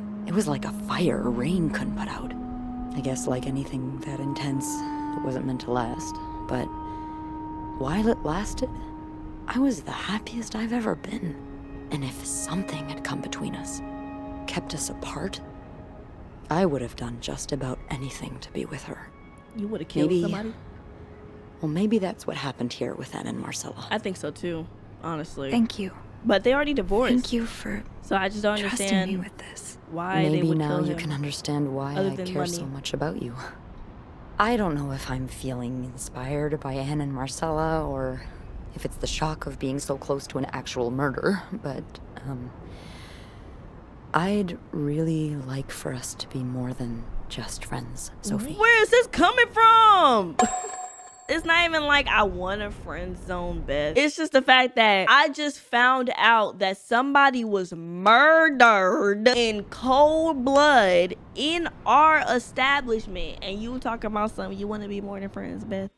like a fire rain couldn't put out. I guess like anything that intense, it wasn't meant to last. But while it lasted, I was the happiest I've ever been. And if something had come between us, kept us apart, I would have done just about anything to be with her. You would have killed somebody? Well, maybe that's what happened here with Anne and Marcella. I think so too, honestly. Thank you. But they already divorced. Thank you for so I just don't trusting understand me with this. Why maybe they would now kill you him, can understand why I care money. so much about you. I don't know if I'm feeling inspired by Anne and Marcella, or if it's the shock of being so close to an actual murder, but, I'd really like for us to be more than just friends, Sophie. Where is this coming from? It's not even like I want a friend zone, Beth. It's just the fact that I just found out that somebody was murdered in cold blood in our establishment. And you talking about something you want to be more than friends, Beth.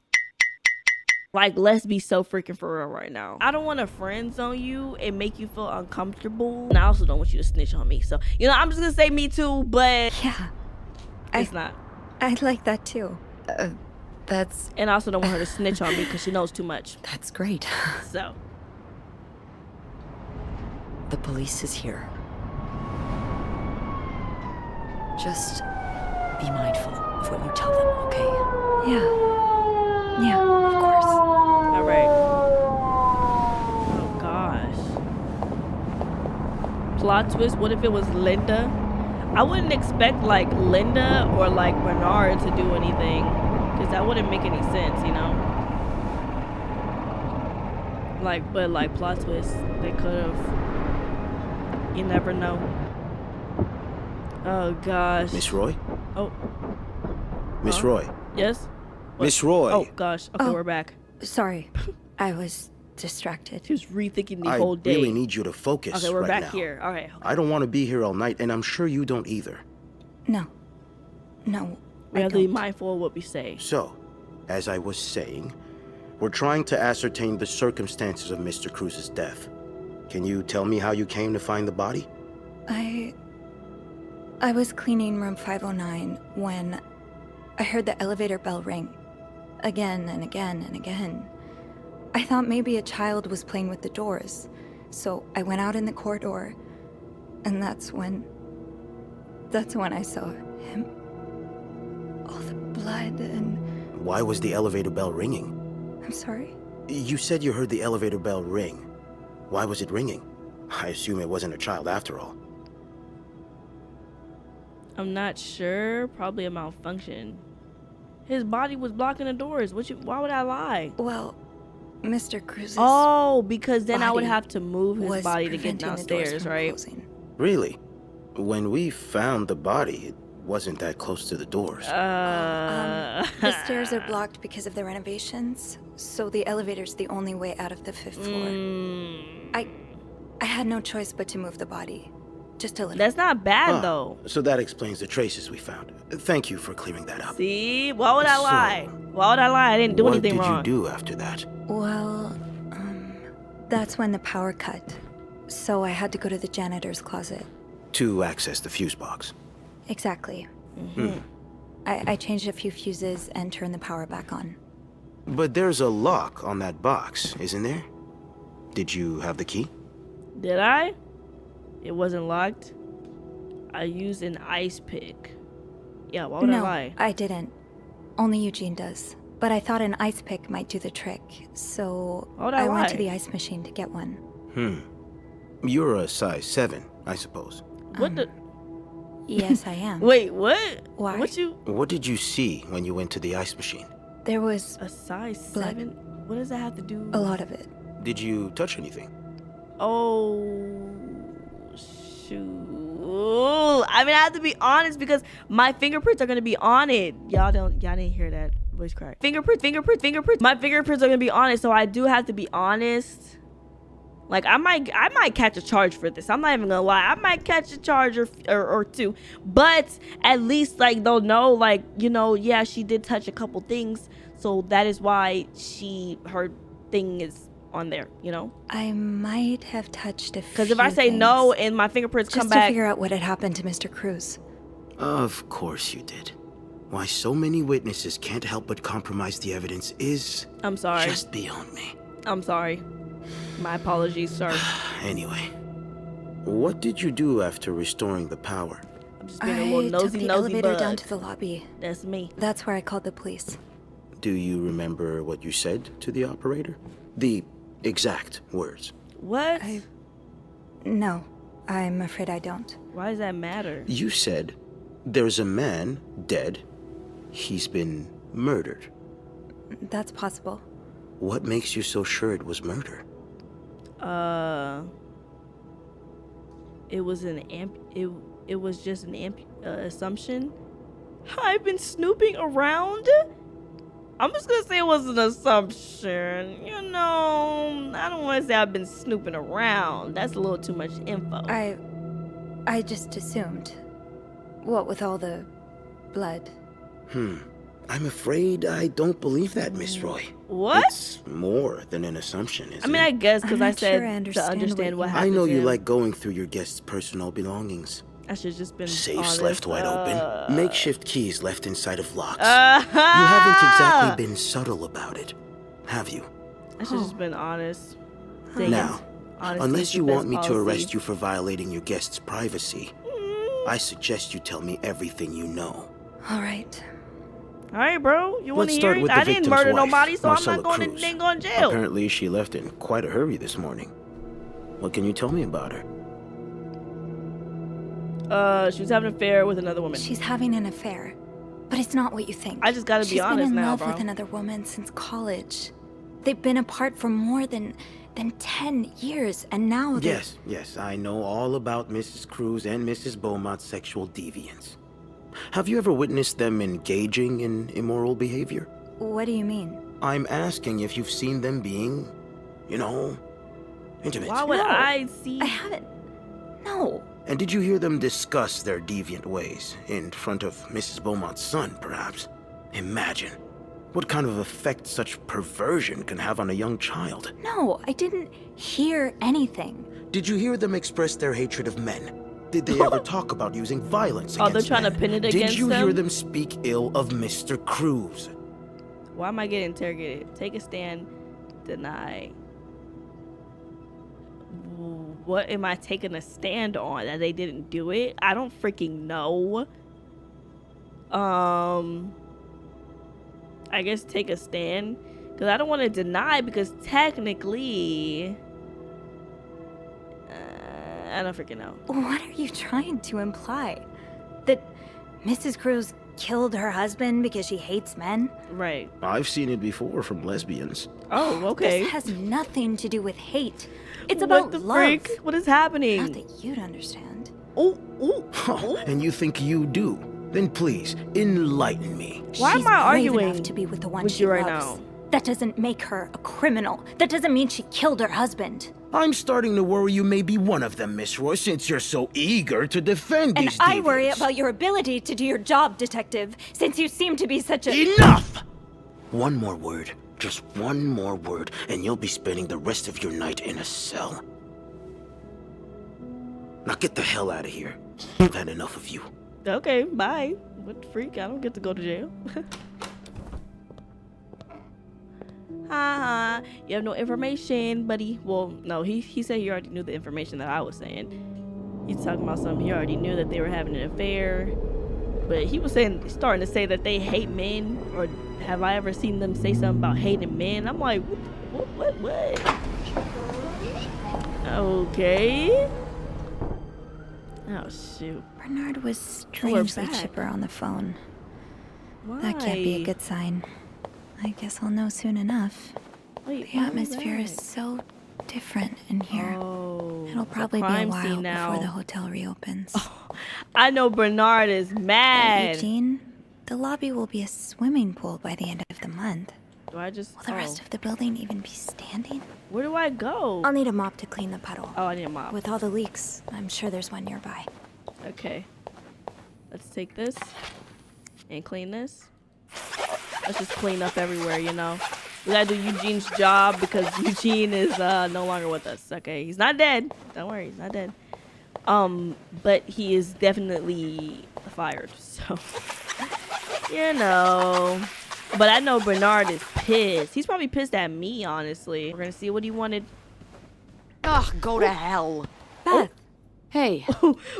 Like, let's be so freaking for real right now. I don't want to friend zone you and make you feel uncomfortable. And I also don't want you to snitch on me. So, you know, I'm just going to say me too, but yeah, it's not. I like that too. That's... And I also don't want her to snitch on me because she knows too much. That's great. So. The police is here. Just be mindful of what you tell them, okay? Yeah, of course. All right. Oh, gosh. Plot twist, what if it was Linda? I wouldn't expect, like, Linda or, like, Bernard to do anything. Because that wouldn't make any sense, you know? Like, but like plot twist, they could have. You never know. Oh gosh. Miss Roy? Oh. Miss Roy? Yes? Miss Roy? Oh gosh. Okay, we're back. Sorry. I was distracted. She was rethinking the whole day. I really need you to focus. Okay, we're right back now. here. All right. I don't want to be here all night, and I'm sure you don't either. No. We have to be mindful of what we say. So, as I was saying, we're trying to ascertain the circumstances of Mr. Cruz's death. Can you tell me how you came to find the body? I was cleaning room 509 when I heard the elevator bell ring. Again and again and again. I thought maybe a child was playing with the doors, so I went out in the corridor, and that's when I saw him. All the blood and... Why was the elevator bell ringing? I'm sorry? You said you heard the elevator bell ring. Why was it ringing? I assume it wasn't a child after all. I'm not sure. Probably a malfunction. His body was blocking the doors. Why would I lie? Well, Mr. Cruz's... Oh, because then I would have to move his body to get preventing the downstairs, doors from right? closing. Really? When we found the body, it wasn't that close to the doors. The stairs are blocked because of the renovations, so the elevator's the only way out of the 5th floor. I had no choice but to move the body. Just a little. That's not bad, though. So that explains the traces we found. Thank you for clearing that up. See? Why would I lie? Why would I lie? I didn't do anything wrong. What did you do after that? Well, that's when the power cut. So I had to go to the janitor's closet. To access the fuse box. Exactly. I changed a few fuses and turned the power back on. But there's a lock on that box, isn't there? Did you have the key? Did I? It wasn't locked. I used an ice pick. Yeah, why would I lie? No, I didn't. Only Eugene does. But I thought an ice pick might do the trick, so I went to the ice machine to get one. You're a size 7, I suppose. What the? Yes, I am. Wait, what? Why? What did you see when you went to the ice machine? There was a size blood. 7? What does that have to do? A lot of it. Did you touch anything? Oh, shoot. I mean, I have to be honest because my fingerprints are gonna be on it. Y'all didn't hear that voice crack. Fingerprints. My fingerprints are gonna be on it, so I do have to be honest. Like I might catch a charge for this. I'm not even gonna lie. I might catch a charge or two. But at least like they'll know, like, you know, yeah, she did touch a couple things, so that is why her thing is on there, you know? I might have touched a few Because if I say things, no and my fingerprints come just back, to figure out what had happened to Mr. Cruz. Of course you did. Why so many witnesses can't help but compromise the evidence is... I'm sorry. Just beyond me. I'm sorry. My apologies, sir. Anyway, what did you do after restoring the power? I'm just being a little nosy, took the nosy elevator bug. down to the lobby. That's me. That's where I called the police. Do you remember what you said to the operator? The exact words. What? No, I'm afraid I don't. Why does that matter? You said, there's a man dead. He's been murdered. That's possible. What makes you so sure it was murder? It was it was just an assumption. I've been snooping around. I'm just gonna say it was an assumption. You know, I don't want to say I've been snooping around. That's a little too much info. I just assumed. What with all the blood? I'm afraid I don't believe that, Miss Roy. What? It's more than an assumption, isn't it? I mean, I guess because I said sure I to understand what I happened. know to you him. like going through your guests' personal belongings. I should just been Safes honest. left wide open, makeshift keys left inside of locks. You haven't exactly been subtle about it, have you? I should just been honest. Dang Now, it. Honesty is unless the you best want me to policy. arrest you for violating your guest's privacy, I suggest you tell me everything you know. All right. All right, bro. You want Let's to hear start it? with I the didn't victim's murder wife, nobody, so Marcella I'm not going Cruz. to go in jail. Apparently, she left in quite a hurry this morning. What can you tell me about her? She was having an affair with another woman. She's having an affair, but it's not what you think. I just gotta be honest She's been in now, love bro. with another woman since college. They've been apart for more than 10 years, and now they're... Yes, I know all about Mrs. Cruz and Mrs. Beaumont's sexual deviance. Have you ever witnessed them engaging in immoral behavior? What do you mean? I'm asking if you've seen them being, you know, intimate. Why would I see? I haven't. No. And did you hear them discuss their deviant ways in front of Mrs. Beaumont's son, perhaps? Imagine what kind of effect such perversion can have on a young child. No, I didn't hear anything. Did you hear them express their hatred of men? Did they ever talk about using violence against they're trying men? to pin it Did against you hear them? them speak ill of Mr. Cruz? Why am I getting interrogated? Take a stand. Deny. What am I taking a stand on? That they didn't do it? I don't freaking know. I guess take a stand. Because I don't want to deny, because technically... I don't freaking know. What are you trying to imply? That Mrs. Cruz killed her husband because she hates men? Right. I've seen it before from lesbians. Oh, okay. This has nothing to do with hate. It's What about the love. freak? What is happening? Not that you'd understand. Oh. Oh, and you think you do? Then please, enlighten me. Why She's am I brave arguing enough to be with the one with she you right loves. now? That doesn't make her a criminal. That doesn't mean she killed her husband. I'm starting to worry you may be one of them, Miss Roy, since you're so eager to defend And these I worry deviants. about your ability to do your job, detective, since you seem to be such a... Enough! One more word, just one more word, and you'll be spending the rest of your night in a cell. Now get the hell out of here. I've had enough of you. Okay, bye. What the freak? I don't get to go to jail. Haha, you have no information, buddy. Well, no, he said he already knew the information that I was saying. He's talking about something he already knew, that they were having an affair. But he was starting to say that they hate men, or have I ever seen them say something about hating men? I'm like, what? Okay. Oh shoot. Bernard was strangely back. chipper on the phone. Why? That can't be a good sign. I guess I'll know soon enough. Wait, The atmosphere is so different in here. Oh, It'll it's probably be a crime while scene now. before the hotel reopens. I know Bernard is But mad. Eugene, the lobby will be a swimming pool by the end of the month. Do I just... Will the rest of the building even be standing? Where do I go? I'll need a mop to clean the puddle. Oh, I need a mop. With all the leaks, I'm sure there's one nearby. Okay. Let's take this and clean this. Let's just clean up everywhere, you know. We gotta do Eugene's job because Eugene is no longer with us. Okay, he's not dead. Don't worry, he's not dead. But he is definitely fired. So, you know. But I know Bernard is pissed. He's probably pissed at me, honestly. We're gonna see what he wanted. Ugh, go to hell. Beth. Hey.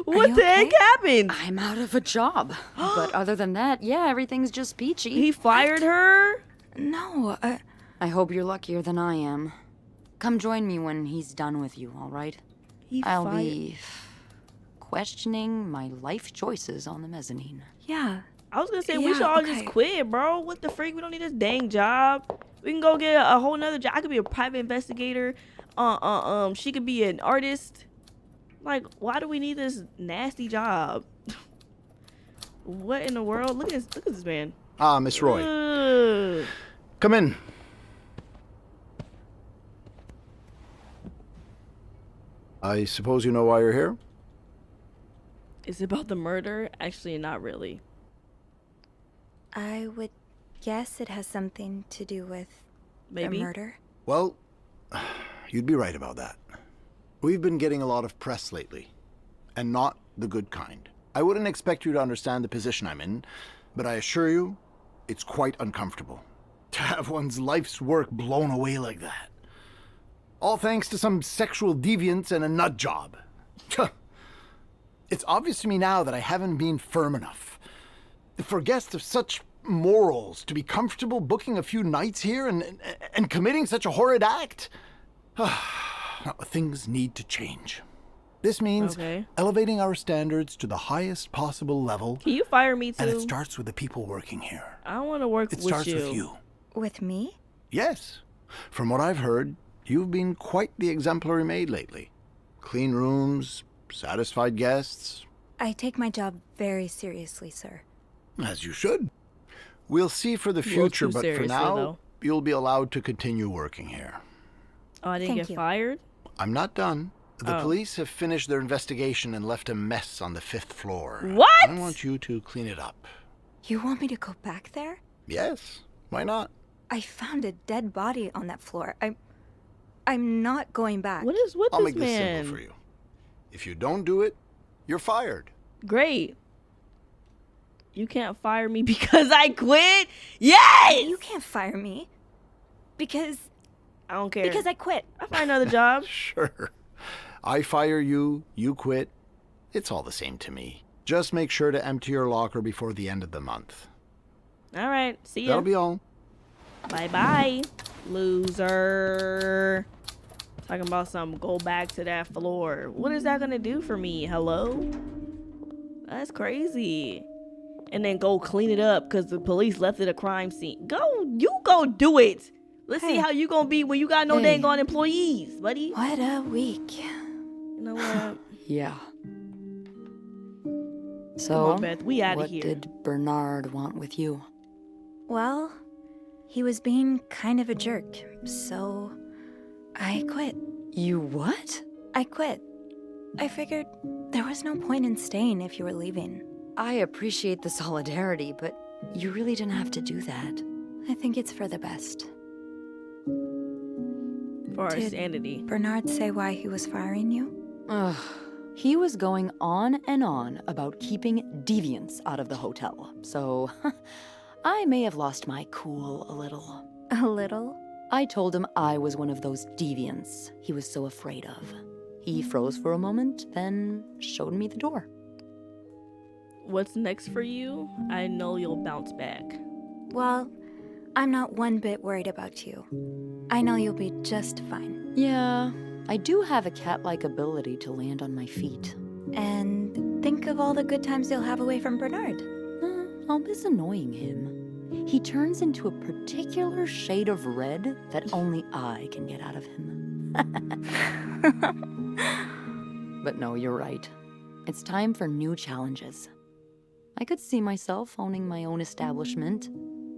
What the heck happened? I'm out of a job. But other than that, yeah, everything's just peachy. He fired her? No, I hope you're luckier than I am. Come join me when he's done with you, all right? I'll be questioning my life choices on the mezzanine. Yeah. I was gonna say, we should all just quit, bro. What the freak? We don't need this dang job. We can go get a whole nother job. I could be a private investigator. She could be an artist. Like, why do we need this nasty job? What in the world? Look at this man. Ah, Miss Roy. Ugh. Come in. I suppose you know why you're here? Is it about the murder? Actually, not really. I would guess it has something to do with the murder. Well, you'd be right about that. We've been getting a lot of press lately, and not the good kind. I wouldn't expect you to understand the position I'm in, but I assure you, it's quite uncomfortable to have one's life's work blown away like that. All thanks to some sexual deviance and a nut job. It's obvious to me now that I haven't been firm enough. For guests of such morals to be comfortable booking a few nights here and committing such a horrid act? Things need to change. This means elevating our standards to the highest possible level. Can you fire me too? And it starts with the people working here. I want to work with you. It starts with you. With me? Yes. From what I've heard, you've been quite the exemplary maid lately. Clean rooms, satisfied guests. I take my job very seriously, sir. As you should. We'll see for the future, but for now, you'll be allowed to continue working here. Oh, I didn't get fired? I'm not done. The police have finished their investigation and left a mess on the 5th floor. What? I want you to clean it up. You want me to go back there? Yes. Why not? I found a dead body on that floor. I'm not going back. What is with I'll this make this man? simple for you. If you don't do it, you're fired. Great. You can't fire me because I quit? Yes! You can't fire me. Because... I don't care. Because I quit. I'll find another job. Sure. I fire you, you quit. It's all the same to me. Just make sure to empty your locker before the end of the month. All right. See ya. That'll be all. Bye-bye, loser. Talking about some go back to that floor. What is that going to do for me? Hello? That's crazy. And then go clean it up because the police left it a crime scene. You go do it. Let's see how you gonna be when you got no dang on employees, buddy. What a week. You know what? Yeah. So, Come on, Beth, we outta what here. did Bernard want with you? Well, he was being kind of a jerk, so I quit. You what? I quit. I figured there was no point in staying if you were leaving. I appreciate the solidarity, but you really didn't have to do that. I think it's for the best. For our sanity. Bernard say why he was firing you? Ugh. He was going on and on about keeping deviants out of the hotel, so I may have lost my cool a little. A little? I told him I was one of those deviants he was so afraid of. He froze for a moment, then showed me the door. What's next for you? I know you'll bounce back. Well, I'm not one bit worried about you. I know you'll be just fine. Yeah, I do have a cat-like ability to land on my feet. And think of all the good times you'll have away from Bernard. I'll miss annoying him. He turns into a particular shade of red that only I can get out of him. But no, you're right. It's time for new challenges. I could see myself owning my own establishment,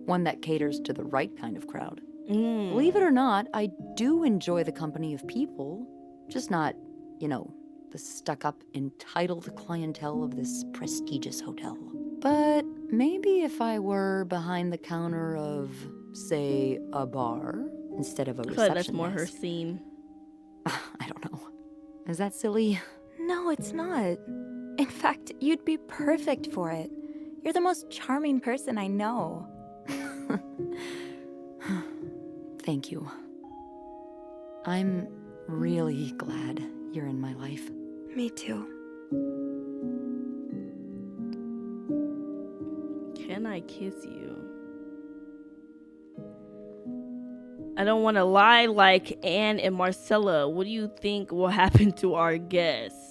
one that caters to the right kind of crowd. Believe it or not, I do enjoy the company of people, just not, you know, the stuck-up, entitled clientele of this prestigious hotel. But maybe if I were behind the counter of, say, a bar instead of a reception that's more desk. her scene. I don't know. Is that silly? No, it's not. In fact, you'd be perfect for it. You're the most charming person I know. Thank you. I'm really glad you're in my life. Me too. Can I kiss you? I don't want to lie like Anne and Marcella. What do you think will happen to our guest?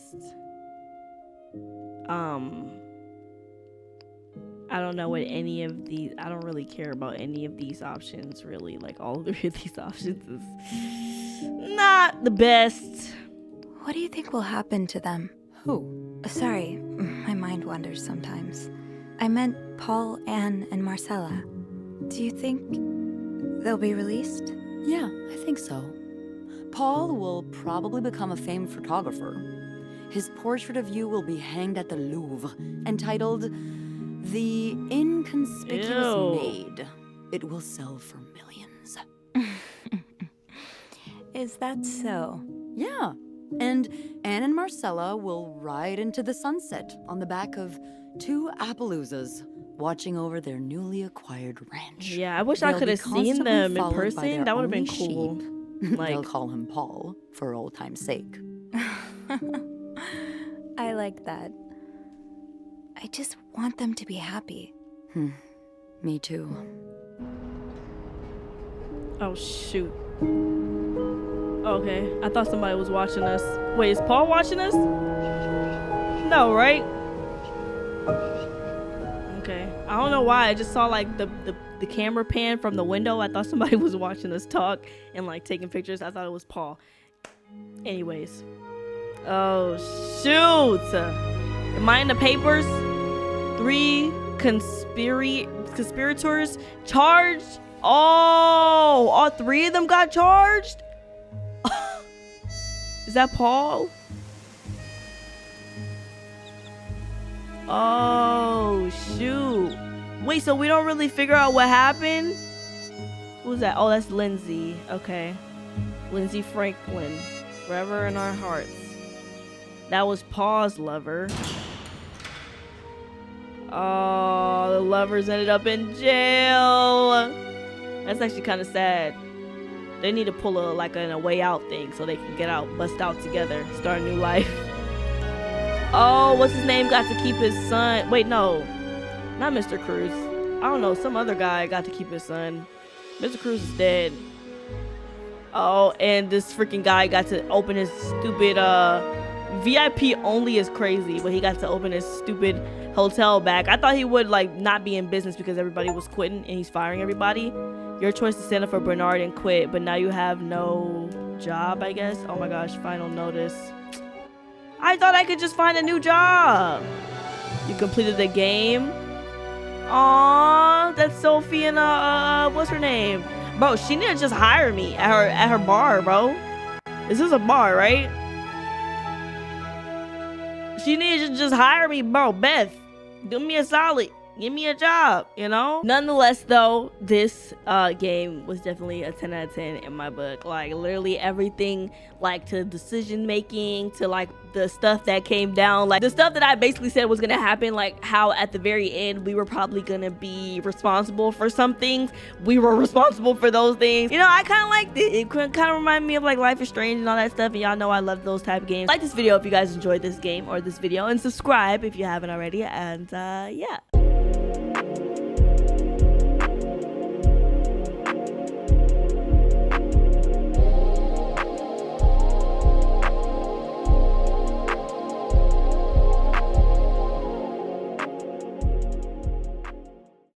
I don't know what any of these, I don't really care about any of these options, really. Like, all three of these options is not the best. What do you think will happen to them? Who? Sorry, my mind wanders sometimes. I meant Paul, Anne, and Marcella. Do you think they'll be released? Yeah, I think so. Paul will probably become a famed photographer. His portrait of you will be hanged at the Louvre, entitled The Inconspicuous Maid. It will sell for millions. Is that so? Yeah. And Anne and Marcella will ride into the sunset on the back of two Appaloozas, watching over their newly acquired ranch. Yeah, I wish I could have seen them in person. That would have been cool. Like, they'll call him Paul for old time's sake. I like that. I just want them to be happy. Me too. Oh, shoot. Okay, I thought somebody was watching us. Wait, is Paul watching us? No, right? Okay. I don't know why. I just saw like the camera pan from the window. I thought somebody was watching us talk and like taking pictures. I thought it was Paul. Anyways. Oh, shoot. Am I in the papers? 3 conspirators charged? Oh, all 3 of them got charged? Is that Paul? Oh, shoot. Wait, so we don't really figure out what happened? Who's that? Oh, that's Lindsay. Okay. Lindsay Franklin. Forever in our hearts. That was Paul's lover. Oh, the lovers ended up in jail. That's actually kind of sad. They need to pull a way out thing so they can get out, bust out together, start a new life. Oh, what's his name? Got to keep his son. Wait, no, not Mr. Cruz. I don't know. Some other guy got to keep his son. Mr. Cruz is dead. Oh, and this freaking guy got to open his stupid VIP only is crazy, but he got to open his stupid hotel back. I thought he would not be in business because everybody was quitting and he's firing everybody. Your choice to stand up for Bernard and quit, but now you have no job, I guess. Oh my gosh, final notice. I thought I could just find a new job. You completed the game. Aww, that's Sophie and what's her name? Bro, she need to just hire me at her bar, bro. This is a bar, right? She needs to just hire me, bro. Beth, do me a solid. Give me a job, you know? Nonetheless, though, this game was definitely a 10 out of 10 in my book. Literally everything, to decision making, to the stuff that came down, the stuff that I basically said was gonna happen, how at the very end we were probably gonna be responsible for some things. We were responsible for those things. You know, I kind of liked it. It kind of reminded me of Life is Strange and all that stuff, and y'all know I love those type of games. Like this video if you guys enjoyed this game or this video, and subscribe if you haven't already, and yeah.